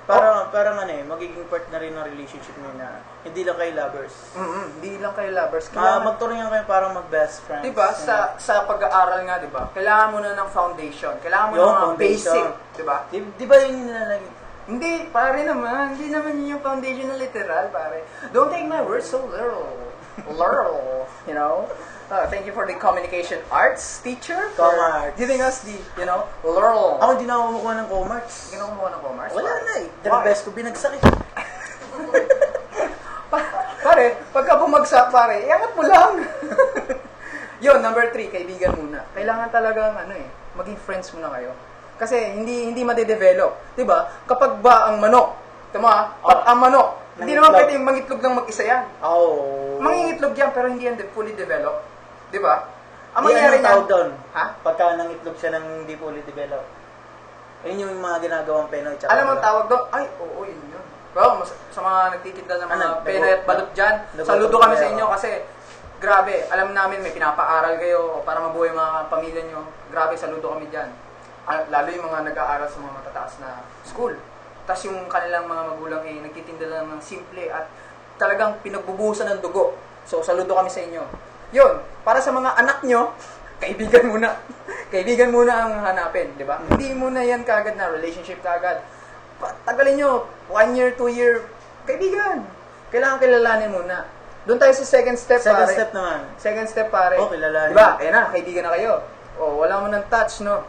Parang magiging part na rin ng relationship nyo na hindi lang kayo lovers. Hindi lang kayo lovers. Magturingan kayo parang mag-best friends. Diba, sa pag-aaral nga, diba, kailangan mo na ng foundation. Kailangan mo na ng basic. Diba? Diba yung nilalagay? Hindi, pare naman. Hindi naman yun yung foundation na literal, pare. Don't take my words so literal. You know? Thank you for the communication arts teacher. For giving us the, literal. Ako, hindi na ako kumukuha ng commerce. Hindi na kumukuha ng commerce? Wala na eh. The best ko binagsak eh. Pare, pagka bumagsak, pare, iangat mo lang. Yun, number 3, kaibigan muna. Kailangan talagang, maging friends muna kayo. Kasi hindi madedevelop. Diba? Kapag ba ang manok, ang manok, hindi naman pwede mangitlog ng mag-isa yan. Mangingitlog yan, pero hindi yan fully developed. Diba? Ang mangyari tawag doon? Ha? Pagka nangitlog siya ng hindi fully developed. Yun yung mga ginagawang Penoy. Alam mo ang tawag doon? Ay, oo, yun yun. Well, sa mga nagtitinda ng mga Penoy at balot dyan, saludo kami sa inyo kasi grabe, alam namin may pinapaaral kayo para mabuhay mga pamilya nyo. Grabe, saludo kami dyan. Lalo yung mga nag-aaral sa mga matataas na school. Tapos yung kanilang mga magulang nagtitinda lang ng simple at talagang pinagbubuhusan ng dugo. So, saludo kami sa inyo. Yun, para sa mga anak nyo, kaibigan muna. Kaibigan muna ang hanapin, di ba? Hindi muna yan kagad na relationship kagad. Tagalin nyo, 1 year, 2 year, kaibigan. Kailangan kilalanin muna. Doon tayo sa second step, pare. Second step, pare. Kilalanin. Diba? Ayan na, kaibigan na kayo. Wala mo ng touch, no?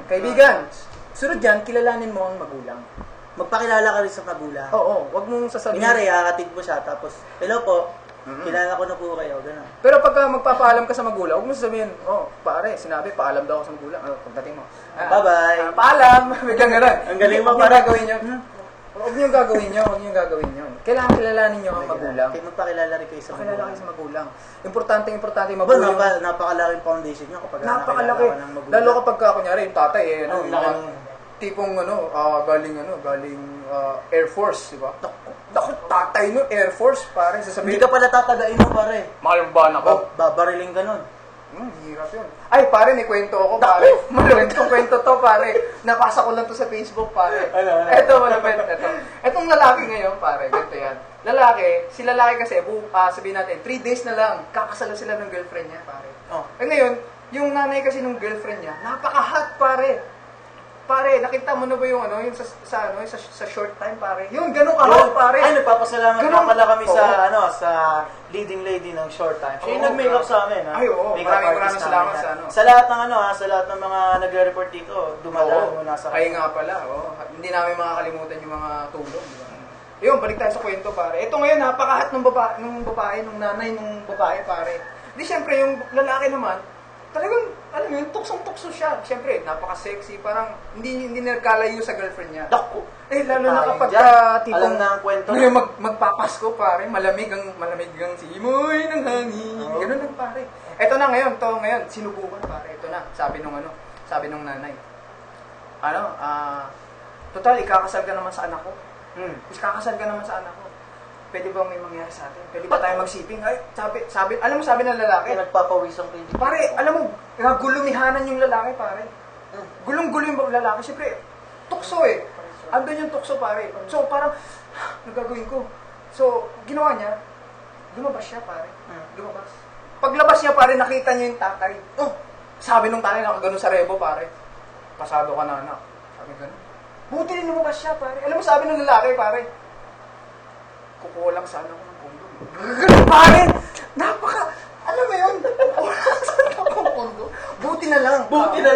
Kaibigan. Sunod dyan, kilalanin mo ang magulang. Magpakilala ka rin sa magulang. Oo, wag mong sasabihin. Kunyari, kakatid mo siya, tapos, hello po, kilala ko na po kayo, gano'n. Pero pagka magpapaalam ka sa magulang, huwag mo sasabihin, pare, sinabi, paalam daw ako sa magulang. Pagdating mo. Bye-bye. Paalam! Biglang gano'n. Ang galing mo, para gawin nyo. Huwag nyo gagawin yun. Kailangan kilalanin nyo ang magulang. Magpakilala rin kayo sa magulang. Pakilala kayo sa magulang. Importante magulang. Napakalaking foundation nyo kapag napakalaki. ng magulang. Lalo kapag kunyari, yung tatay, tipong galing Air Force, di ba? Tatay nun, Air Force, pare. Hindi ka pala tatagain mo, pare. Mahal ba na ko? Babariling ka nun. Hirap yun. Ay, pare, may kwento ako, pare. Malupit tong kwento to, pare. Napasa ko lang to sa Facebook, pare. Eto, malupit. Etong lalaki ngayon, pare, ganito yan. Si lalaki kasi, sabihin natin, 3 days na lang, kakasal sila ng girlfriend niya, pare. Ngayon, yung nanay kasi ng girlfriend niya, napaka-hot, pare. Pare, nakita mo na ba yung sa short time, pare? Yung ganun kahal, pare. Ay, nagpapasalamat na pala kami sa leading lady ng short time. Siya yung nag-makeup sa amin, ha? Ay, oo. Maraming salamat sa lahat ng sa lahat ng mga nagre-report dito, dumadaan mo nasa kaya nga pala, hindi namin makakalimutan yung mga tulong, di ba? Yun, balik tayo sa kwento, pare. Ito ngayon, napakahat ng babae, ng nanay ng babae, pare. Di, syempre, yung lalaki naman, talagang, alam mo yun, tuksong-tukso siya. Siyempre, napaka-sexy, parang hindi nagkalayo sa girlfriend niya. Lalo na kapag tipong, alam na ang kwento. Magpapasko, pare, malamig ang simoy ng hangin. Ganun lang, pare. Ito na ngayon, sinubukan, pare. Ito na, sabi nung nanay. Total, ikakasal ka naman sa anak ko. Ikakasal ka naman sa anak ko. Pwede bang may mangyari sa atin? Pwede ba tayo magsiping? Ay, sabi ng lalaki. Nagpapawisang kayo. Pare, alam mo, gulumihanan yung lalaki, pare. Gulong-gulo yung lalaki. Siyempre, tukso eh. Andun yung tukso, pare. So, parang, nagagawin ko. So, ginawa niya, lumabas siya, pare. Lumabas. Paglabas niya, pare, nakita niya yung tatay. Oh, sabi nung tatay, nakaganon sa rebo, pare. Pasado ka na, anak. Sabi gano'n. Buti rin lumabas siya, pare. Alam mo, sabi ng lalaki, pare, kukuha lang sana ako ng pondo. Gano'n, pare! Napaka, alam mo yun? Kukuha lang sana ako ng pondo. Buti na lang. Buti na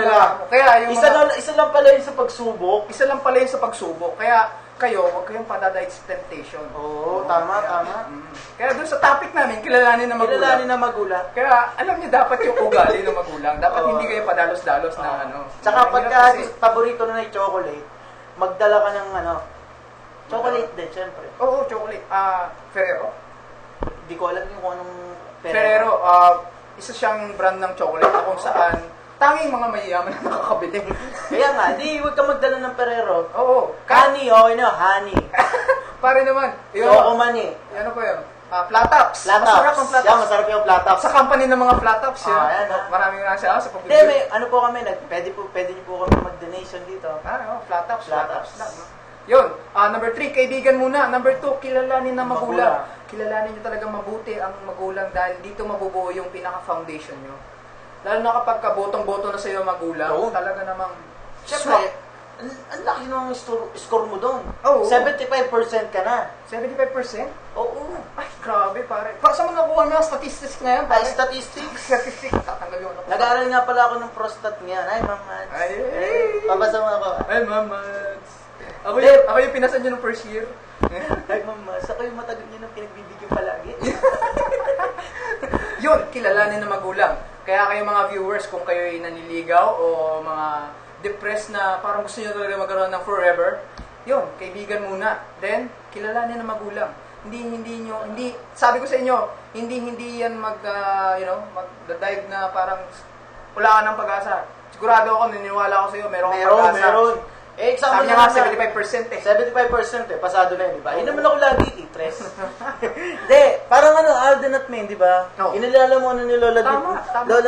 lang. Kaya yung isa lang pala yun sa pagsubok. Isa lang pala yun sa pagsubok. Kaya kayo, huwag kayong padadait sa temptation. Oo, tama. Kaya doon sa topic namin, kilalanin na magulang. Kaya alam niyo dapat yung ugali ng magulang. Dapat hindi kayo padalos-dalos na ano. Tsaka pagka paborito na yung chocolate, magdala ka ng chocolate din, syempre. Oo, chocolate. Ferrero. Hindi ko alam yung kung anong Ferrero, isa siyang brand ng chocolate na kung saan tanging mga mayayaman na nakakabili. Kaya nga, huwag ka magdala ng Ferrero. Oo. Honey, honey. Pare naman. Choco money. Ano pa yun? Flat tops. Masarap ang flat tops. Yeah, masarap yung flat tops. Sa company ng mga flat tops yun. Ayan. Maraming nga siya sa pag-review. Hindi, ano po kami, pwede niyo po kami mag-donation dito. Flat tops. Yun. Number 3, kaibigan muna. Number 2, kilalanin na magulang. Kilalanin niyo talagang mabuti ang magulang dahil dito mabubuo yung pinaka-foundation niyo. Lalo na kapag kabotong-boto na sa iyo magulang, talaga namang... Siyempre, ang laki ng score mo doon. Oo. 75% ka na. 75%? Oo. Ay, grabe pare. Saan mo nakuha na statistics na yan? Statistics? Tatanggal yun ako. Nag-aaral nga pala ako ng prostate niyan. Ay, Mamads. Pabasa mo ako. Ay, Mamads. Ako yung pinasan nyo ng first year. Ay, Mamads. Ako yung matagal niyo ng pinagbibigyan palagi. Yun, kilalanin na magulang. Kaya kayo mga viewers, kung kayo ay naniligaw o mga depressed na parang gusto nyo talaga magkaroon ng forever, yun, kaibigan muna. Then, kilalanin na magulang. Hindi, sabi ko sa inyo, hindi yan mag-dive na parang wala ka ng pag-asa. Sigurado ako, naniniwala ako sa iyo, meron kang pag-asa. Meron. Example sabi niya nga, 75% 75% pasado na yun, di ba? Yun naman ako lagi, itres. Hindi, parang Alden at May, di ba? Inilala mo ni Lola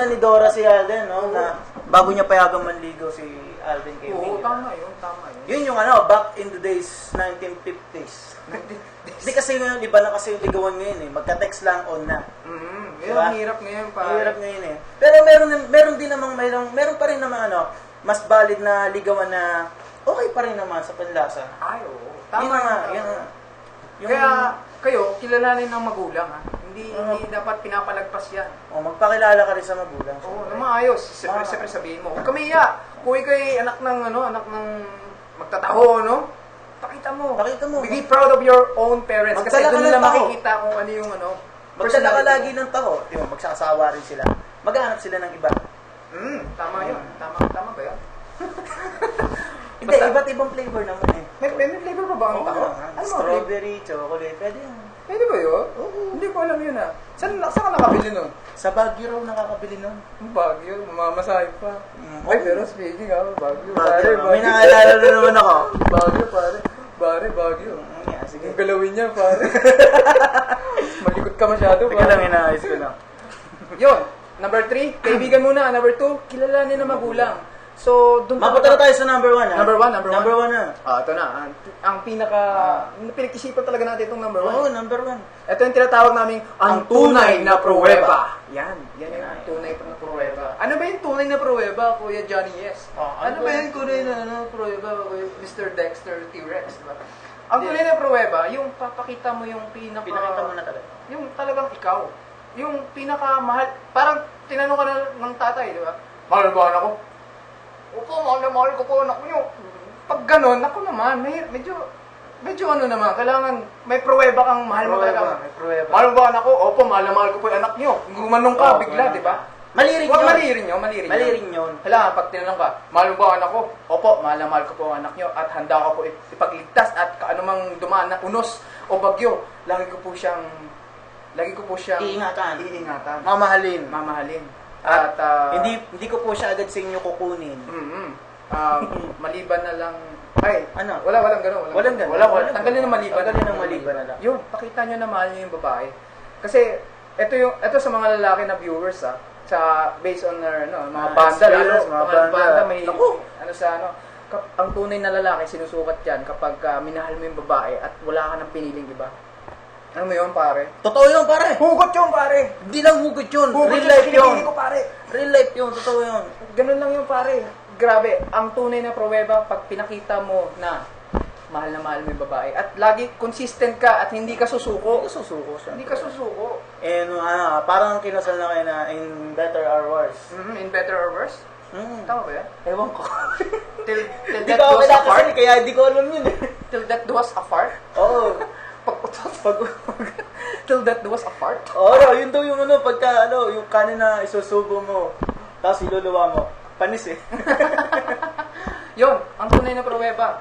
ni Dora si Alden, no? Na bago niya payagang manligaw si Alden kay May. Oo, tama yun. Yun yung back in the days, 1950s. Hindi kasi yun, iba na kasi yung ligawan ngayon eh. Magka-text lang on na. Diba? Hirap ngayon pa. Hirap ngayon eh. Pero meron pa rin naman mas valid na ligawan na okay pa rin naman sa panlasa. Ay, oo. Tama. Yung, kaya kayo, kilalanin ng magulang ha. Hindi dapat pinapalagpas yan. Magpakilala ka rin sa magulang. Oo, na maayos. Siyempre sabihin mo. Huwag ka maiya. Kung ikaw ay anak ng magtataho, no? Pakita mo. Be proud of your own parents. Kasi doon nila makikita kung ano yung magdala ka lagi ng taho. Magsasawa rin sila. Maghanap sila ng iba. Tama yun. Tama ba yun? Hindi, iba't ibang flavor naman eh. May flavor pa ba ang taho? Strawberry, chocolate, pwede yan. Pwede ba yun? Hindi ko alam yun ah. Saan ka nakabili nun? Sa Baguio raw nakakabili nun. Baguio? Mamasahe pa. Ay, pero speaking Baguio. May naalala na naman ako. Baguio, Baguio. Sige. Yung galawin niya, pare. Malikot ka masyado, pare. Teka lang, inaayos ko lang. Yun. Number 3, kaibigan muna. Number 2, kilalanin na magulang. So, mapunta na tayo sa number 1. Number 1 na. Ito na. Ang pinaka... pinag-isipan talaga natin itong number 1. Oo, number 1. Ito yung tinatawag naming ang tunay na pruweba. Yan yung tunay na pruweba. Ano ba yung tunay na pruweba, Kuya Johnny Yes? Ano ba yung tunay na pruweba, Mr. Dexter T-Rex? Diba? Ang tunay na pruweba, yung papakita mo yung pinakita mo na talaga. Yung talagang ikaw. Yung pinakamahal. Parang tinanong ka ng tatay, di ba? Mahal ba anak ko? Opo, mahal ko po anak niyo. Pag ganun, ako naman, medyo naman, kailangan may pruweba kang mahal mo talaga. May pruweba. Mahal ba anak ko? Opo, mahal ko po yung anak niyo. Gumanong ka, bigla, di ba? Mali rin yun. Kailangan, pag tinanong ka, mahal ba anak ko? Opo, mahal ko po ang anak niyo at handa ko po ipagligtas at kaanumang dumaan na unos o bagyo, lagi ko po siyang iingatan. Mamahalin. At hindi ko po siya agad sa inyo kukunin. Maliban na lang. Walang ganun. Tanggalin ng maliban na lang. Yun, pakita nyo na mahal nyo yung babae. Kasi ito sa mga lalaki na viewers based on their mga banda, may ang tunay na lalaki, sinusukat yan kapag minahal mo yung babae at wala ka nang piniling iba. Ano mo yun, pare? Totoo yun, pare. Hugot yun, pare. Hindi lang hugot yun. Hugot Real yun, life yun. pinipili ko, pare. Real life yun, totoo yun. Ganun lang yun, pare. Grabe, ang tunay na pruweba pag pinakita mo na mahal na mahal mo yung babae at lagi consistent ka at hindi ka susuko. Hindi ka susuko siya. Hindi ka susuko. And parang kinasal na kayo na in better or worse. In better or worse? Tama ba yan? Ewan ko. Till Hindi that ko was ako apart? kaya hindi ko alam yun eh. Till that was apart? Oo. Till that was apart? Oo, yun daw yung pagka yung kanin na isusubo mo, tapos iluluwa mo. Panis eh. Yun, ang tunay na pruweba.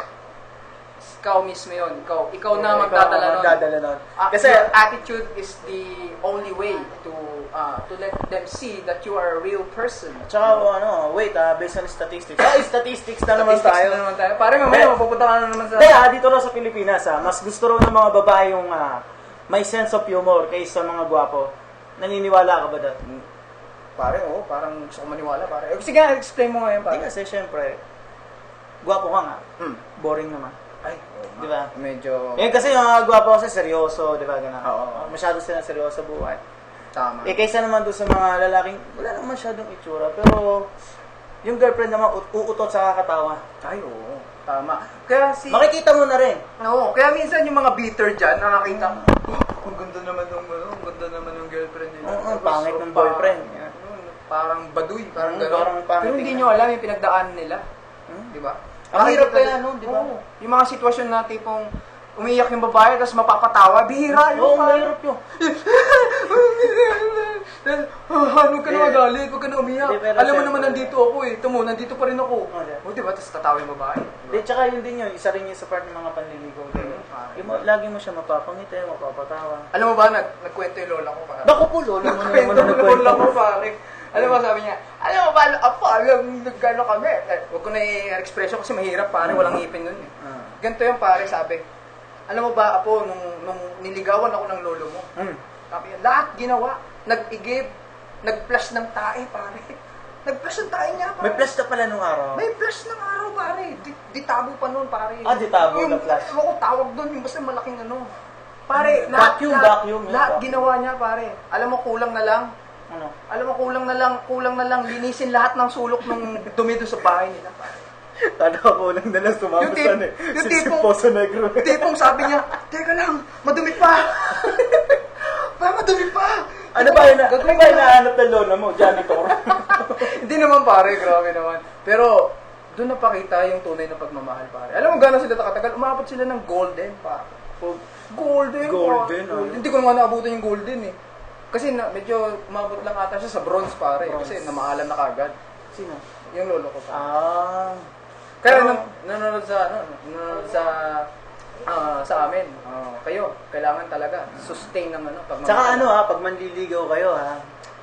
Ikaw mismo yun. Ikaw na magdadala nun. Kasi your attitude is the only way to let them see that you are a real person. Tsaka based on statistics. Statistics na naman tayo. Pare mamaya mapupunta ka na naman sa... Dito raw sa Pilipinas, mas gusto raw ng mga babae yung may sense of humor kaysa mga gwapo. Naniniwala ka ba doon? Pare, parang gusto ko maniwala, pare. Sige, explain mo ngayon, pare. Hindi kasi, syempre, gwapo ka nga. Boring naman. Ay, di ba? Medyo... Kasi yung mga gwapo kasi seryoso, di ba? Ganun. Oo. Masyado sila seryoso sa buhay. Tama. Kaysa naman doon sa mga lalaking, wala naman masyadong itsura. Pero, yung girlfriend naman, uutot sa kakatawa. Ay, oo. Tama. Kaya makikita mo na rin. Oo. Kaya minsan yung mga bitter dyan, nakakita mo, ang ganda naman ng girlfriend nila. Ang pangit ng boyfriend. Parang baduy, parang gano'n. Parang pangit. Pero hindi nyo alam yung pinagdaan nila. Di ba? Ang hirap kaya di ba? Yung mga sitwasyon na tipong umiyak yung babae, tapos mapapatawa, bihira yun. Oo, mahirap yun. Huwag ka na magalit, huwag ka na umiyak. Alam mo naman, siyempre, nandito ako eh. Ito mo, nandito pa rin ako. O, diba? Tapos tatawa yung babae. Tsaka yun din yun, isa rin yun sa part ng mga panliligaw. Lagi mo siya mapapangiti, mapapatawa. Alam mo ba, nagkwento yung lola ko. Naku po, lola mo naman nagkwento. Lola ko, pare. Alam mo, sabi niya, alam mo ba, nagkano kami. Huwag ko na i-expression kasi mahirap, pare. Walang ngipin nun eh. Ganito yung pare, sabi. Alam mo ba, Apo, nung niligawan ako ng lolo mo, sabi niya, lahat ginawa. Nag-igib, nag-flash ng tae, pare. Nag-flash ng tae niya, pare. May flash na pala nung araw? May flash ng araw, pare. Ditabo pa nun, pare. Ditabo na flash. Ako tawag doon, yung basta malaking Pare, vacuum. Lahat ginawa niya, pare. Alam mo, kulang na lang. Ano? Alam mo, kulang na lang linisin lahat ng sulok ng dumi doon sa bahay nila, pare. Kulang na lang sumabusan eh. Si Poso Negro. Tipong sabi niya, teka lang, madumi pa. Madumi pa. Ano ba hinahanap ng lola mo? Janitor? Hindi naman, pare. Grabe naman. Pero, doon napakita yung tunay na pagmamahal, pare. Alam mo gano'n sila katagal? Umabot sila ng golden, pare. Golden? Hindi ko naman naabutan yung golden eh. Kasi medyo umabot lang ata siya sa bronze, pare. Kasi namaalam na kagad. Sino? Yung lolo ko, pare. Kaya nanonood sa amin, kayo, kailangan talaga sustain ng pagmamahal. Tsaka pag manliligaw kayo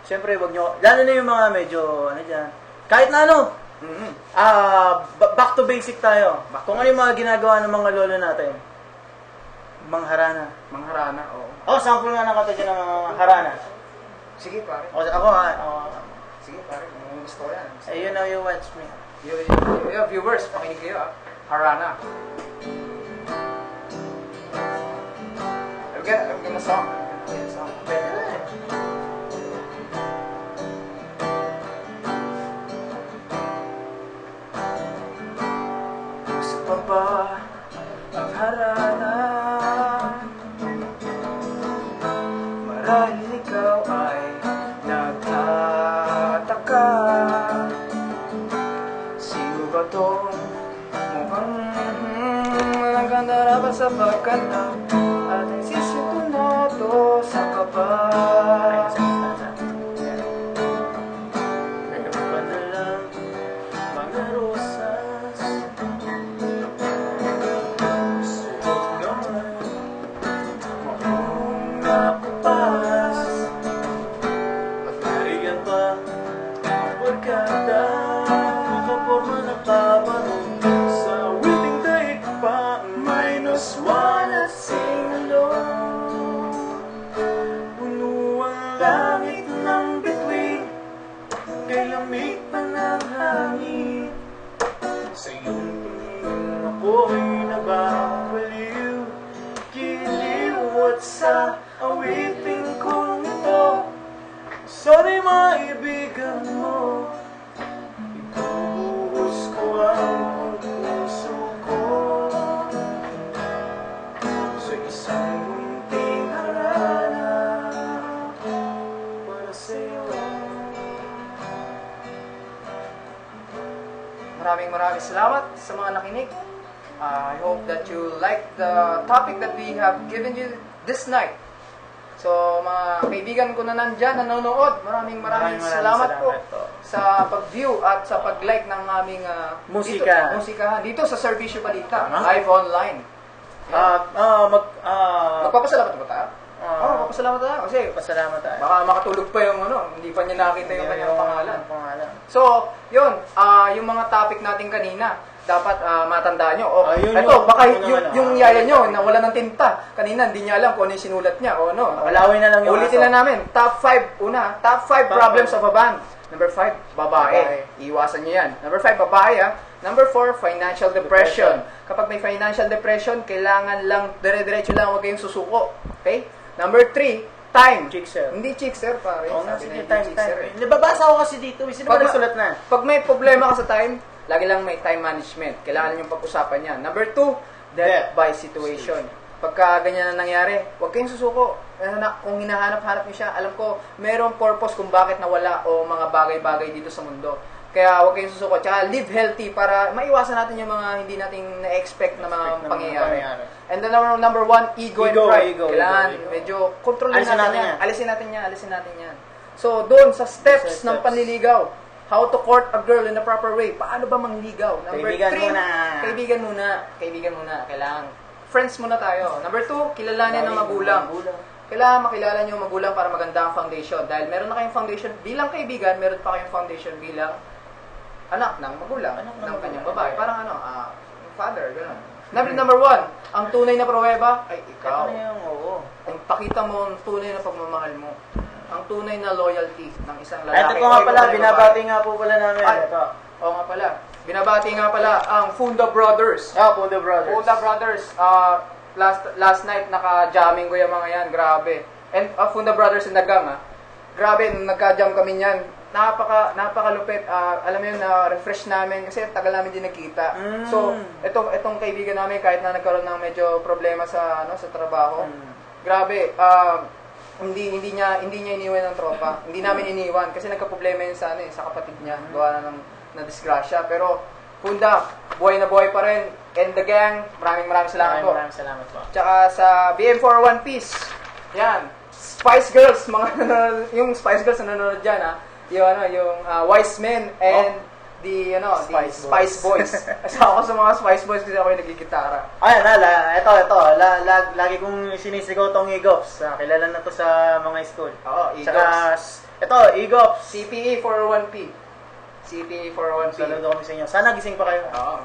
syempre wag nyo, lalo na yung mga medyo, dyan, kahit na back to basic tayo. Kung ano yung mga ginagawa ng mga lolo natin. Mangharana, oo. Sample nga ng kata dyan ng harana. Sige, pare. Ako Sige, pare, kung gusto ko yan. You know you watch me. Yo, viewers, pakinig kayo Harana. I'm gonna song. Gusto pa ba ang harana? Marahil ikaw ay nagtataka. Sino ba tong mukhang nagkandara pa sa pagkanta at nagsisito na to sa kaba? Nagpadalang mga rosas, suot naman maong nakupas, at nariyan pa ang barkada, nakaporma na kabarong sa witing daig pa. Minus one at sing mo at sa awiting kong ito. Sana'y maibigan mo. Itubuhos ko ang puso ko sa isang munting harana para sa'yo. Maraming salamat sa mga nakinig. I hope that you like the topic that we have given you this night. So, mga kaibigan ko na nandyan, nanonood, maraming salamat po sa pag-view at sa pag-like ng aming musikahan dito sa Serbisyo Balita, live online. Magpapasalamat ba tayo? Magpapasalamat tayo. Kasi baka makatulog pa yung hindi pa niya nakita yung kanyang pangalan. So, yun, yung mga topic natin kanina, dapat matandaan nyo. Baka yung yaya nyo na wala ng tinta. Kanina, hindi niya alam kung ano yung sinulat niya. Alawin na lang yung ulitin na namin. Top 5 problems of a band. Number 5, babae. Iwasan nyo yan. Number 5, babae. Number 4, financial depression. Kapag may financial depression, kailangan lang, dire-diretso lang, huwag kayong susuko. Okay? Number 3, time. Chickser. Hindi chickser, pare. Sige, time. Nababasa ko kasi dito. Sino ba nagsulat na? Pag may problema ka sa time, lagi lang may time management. Kailangan yung pag-usapan yan. Number 2, death by situation. Pagka ganyan na nangyari, huwag kayong susuko. Kung hinahanap-hanap niyo siya, alam ko, mayroong purpose kung bakit nawala o mga bagay-bagay dito sa mundo. Kaya huwag kayong susuko. Tsaka live healthy para maiwasan natin yung mga hindi natin na-expect na mga pangyayari. And then number 1, ego and pride. Kailangan medyo kontrolin natin yan. Alisin natin yan. So, doon sa steps ng panliligaw, how to court a girl in a proper way. Paano ba mangligaw? Number 3, kaibigan muna. Kailangan friends muna tayo. Number 2, kilalanin ng magulang. Kailangan makilala niyo ang magulang para maganda ang foundation. Dahil meron na kayong foundation bilang kaibigan, meron pa kayong foundation bilang anak ng magulang, ng kanyang babae. Parang father, gano'n. Number 1, ang tunay na pruweba ay ikaw. Ang pakita mo ang tunay na pagmamahal mo. Ang tunay na loyalty ng isang lalaki. Ito nga pala, binabati nga po pala namin. Oo nga pala. Binabati nga pala ang Funda Brothers. Funda Brothers. Last night, naka-jamming ko yung mga yan. Grabe. And Funda Brothers in Nagang, grabe, nung nagka-jam kami yan, napakalupit. Alam mo yun, na-refresh namin kasi tagal namin din nagkita. So, itong kaibigan namin, kahit na nagkaroon ng medyo problema sa trabaho, grabe, hindi niya iniwan ng tropa. Hindi namin iniwan kasi nagka-problema yun sa kapatid niya. Gawa na disgrasya. Pero, Funda, buhay na buhay pa rin. And the gang, maraming salamat po. Maraming salamat po. Tsaka sa BM401 Peace, yan, Spice Girls, yung Spice Girls na nanonood dyan, yung Wise Men and the Spice Boys. Kasi ako sa mga Spice Boys kasi ako yung nagigitara. Ito. Lagi kong sinisigaw tong Egops. Kilala na to sa mga school. Oo, Egops. Ito, Egops. CPE 401P. Saludo kami sa inyo. Sana gising pa kayo. Oo.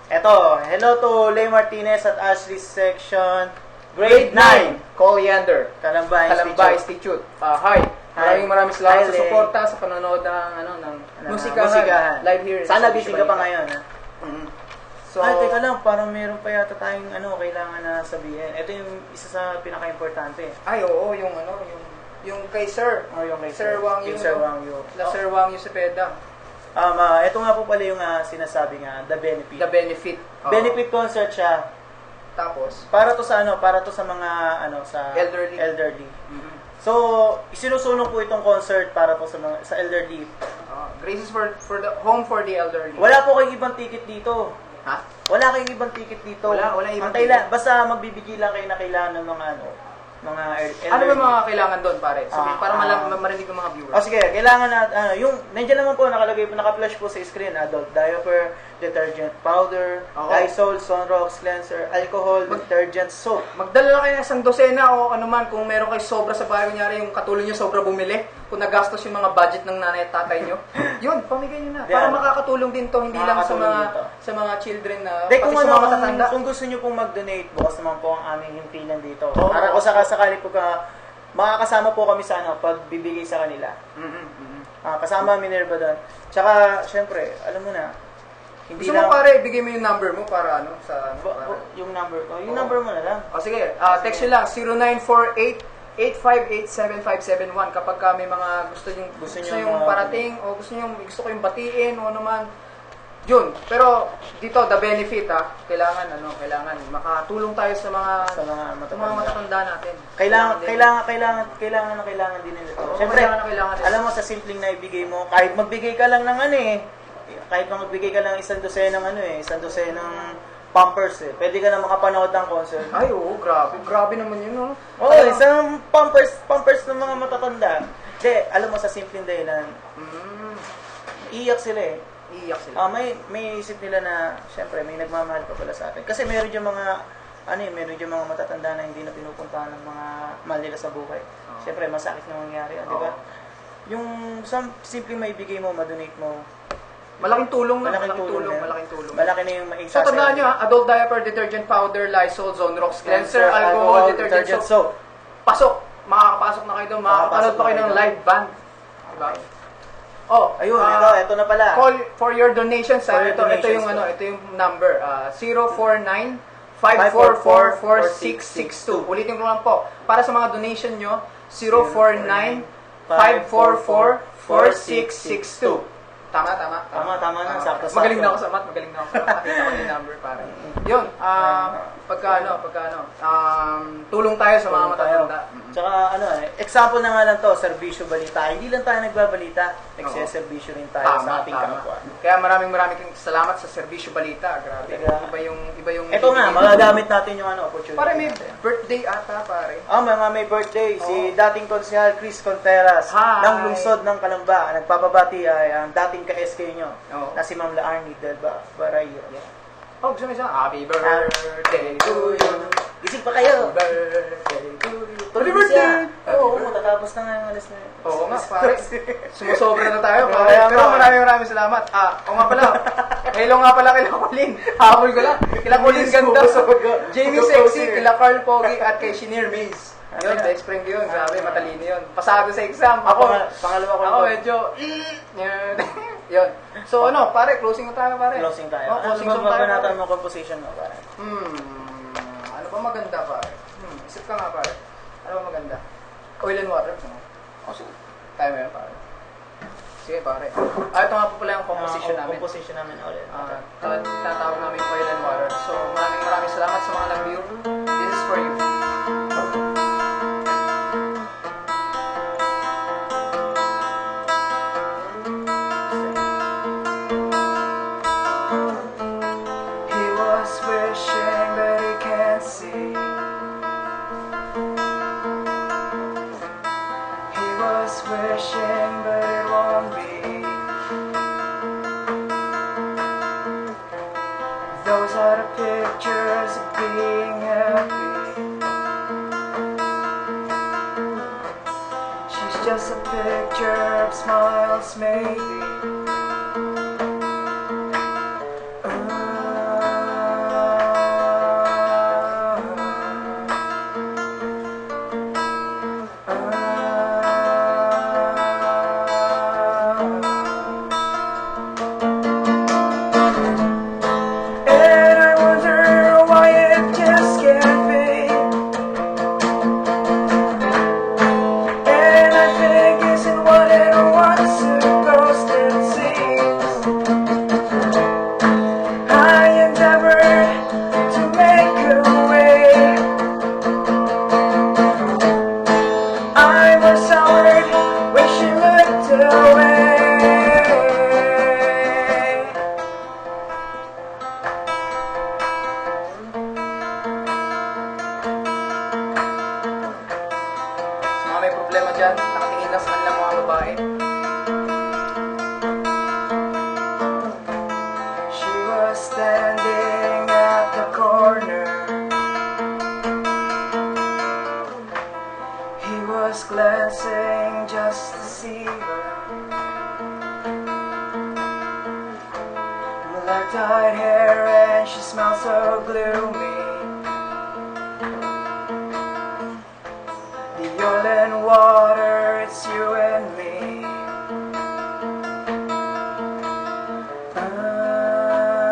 Ito, hello to Lay Martinez at Ashley Section Grade 9. Coriander. Kalamba Institute. Hi. Maraming salamat sa suporta sa panonood ng musikahan. Live here. Sana busy ka pa ngayon. So, teka lang, parang meron pa yata tayong kailangan na sabihin. Ito yung isa sa pinaka-importante. Oo, yung kay Sir. Yung kay Sir Wang Yu. Sir Wang Yu Cepeda. Ito nga po pala yung sinasabi nga, The Benefit. The Benefit. Benefit concert siya. Tapos? Para to sa mga sa elderly. Mm-hmm. So, isinusulong po itong concert para po sa elderly. Graces for the home for the elderly. Wala po kayong ibang ticket dito. Ha? Wala kayong ibang ticket dito. Wala ibang ticket. Basta magbibigay lang kayo na kailangan ng mga elderly. Ano ba mga kailangan doon, pare? Para marinig ng mga viewers. Sige, kailangan na nandiyan naman po nakalagay po, naka-flash po sa screen, adult diaper, detergent powder, Lysol, Sunrox cleanser, alcohol, detergent soap. Magdala lang kayo ng isang dosena o anuman kung meron kayo sobra sa bahay, kunyari yung katulong nyo sobra bumili, kung nagastos yung mga budget ng nanay at tatay nyo. Yun, pamigay nyo na. Para makakatulong din to, hindi lang sa mga children na pati sa mga matatanda. Kung gusto nyo pong mag-donate, bukas naman po ang aming himpilan dito. Para kung sakasakali po makakasama po kami sa pagbibigay sa kanila. Kasama Minerva doon. Tsaka, syempre, alam mo na, Hindi Gusto mo pare, ibigay mo yung number mo para ano, sa... Yung number ko. Yung number mo na lang. O sige, text nyo lang, 0948-858-7571 kapag may mga gusto nyo yung parating o gusto ko yung batiin o naman. Yun. Pero dito, the benefit kailangan makatulong tayo sa mga matatanda natin. Kailangan din nila ito. Siyempre, alam mo sa simpleng na ibigay mo, kahit magbigay ka lang ng kahit magbigay ka lang isang dosenang Pampers Pwede ka na makapanood ng concert. Ay, oo, grabe. Grabe naman yun, no? Oo, isang Pampers ng mga matatanda. Alam mo sa simpleng dahilan, iiyak sila Iiyak sila. May isip nila na, syempre, may nagmamahal pa pala sa atin. Kasi meron yung mga, matatanda na hindi na pinupuntahan ng mga mahal nila sa buhay. Syempre, masakit na mangyari, di ba? Yung simpleng maibigay mo, madonate mo, malaking tulong. Malaki na yung maisa. So, tandaan nyo adult diaper, detergent powder, Lysol, Zonrox, cleanser, alcohol, detergent soap. Pasok. Makakapasok na kayo doon. Makakapanood pa kayo ng live band. Diba? Ayun, ito na pala. Call for your donations. Ito yung number. 049-544-4662. Ulitin ko lang po. Para sa mga donation nyo, 049-544-4662. Tama na. Sakto. Magaling na ako sa math. Makita ko yung number para. Yun, tulong tayo sa mga matatanda. Tsaka example na nga lang to, serbisyo balita. Hindi lang tayo nagbabalita, nagseserbisyo rin tayo sa ating kapwa. Kaya maraming salamat sa serbisyo balita. Grabe. Iba yung ito nga, magagamit natin yung opportunity. Pare may birthday ata, pare. May birthday. Si dating konsehal Chris Contreras ng lungsod ng Calamba. Nagpapabati ay ang dating ka-SK nyo na si Ma'am Laarni del Barayo. Gusto mo isa? Happy birthday to you. Gising pa kayo. Happy birthday to you. Happy birthday! Oo, matatapos na nga yung alas na yun. Oo nga, pare. Sumusobra na tayo, pare. Pero maraming salamat. Oo nga pala. Hello nga pala kila Colin. Habol ko lang. Kila Colin Ganda. Jamie Sexy, kila Carl Pogi, at kay Shinir Maze. Yun, best friend ko yun. Grabe, matalino yun. Pasado sa exam. Pangalawa ko. Ako medyo, yun. So pare, closing na tayo, pare. Closing tayo. Ano ba natin mo composition mo, pare? Ano ba maganda, pare? Isip ka nga, pare. Ano ba maganda? Oil and water. Sige. Tayo mo yun, pare. Sige, pare. Ito nga po pala yung composition namin. Composition namin, oil and water. Tatawag namin oil and water. So, maraming salamat sa mga nag-view. This is for you. Wishing but he can't see. He was wishing but it won't be. Those are the pictures of being happy. She's just a picture of smiles maybe. Glancing just to see her. Black-dyed hair and she smells so gloomy. The oil and water, it's you and me. 'Cause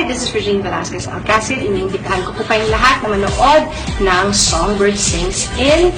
this is Regine Velasquez Alcacid. Iniimbitahan ko po kayong lahat na manood ng Songbird Sings in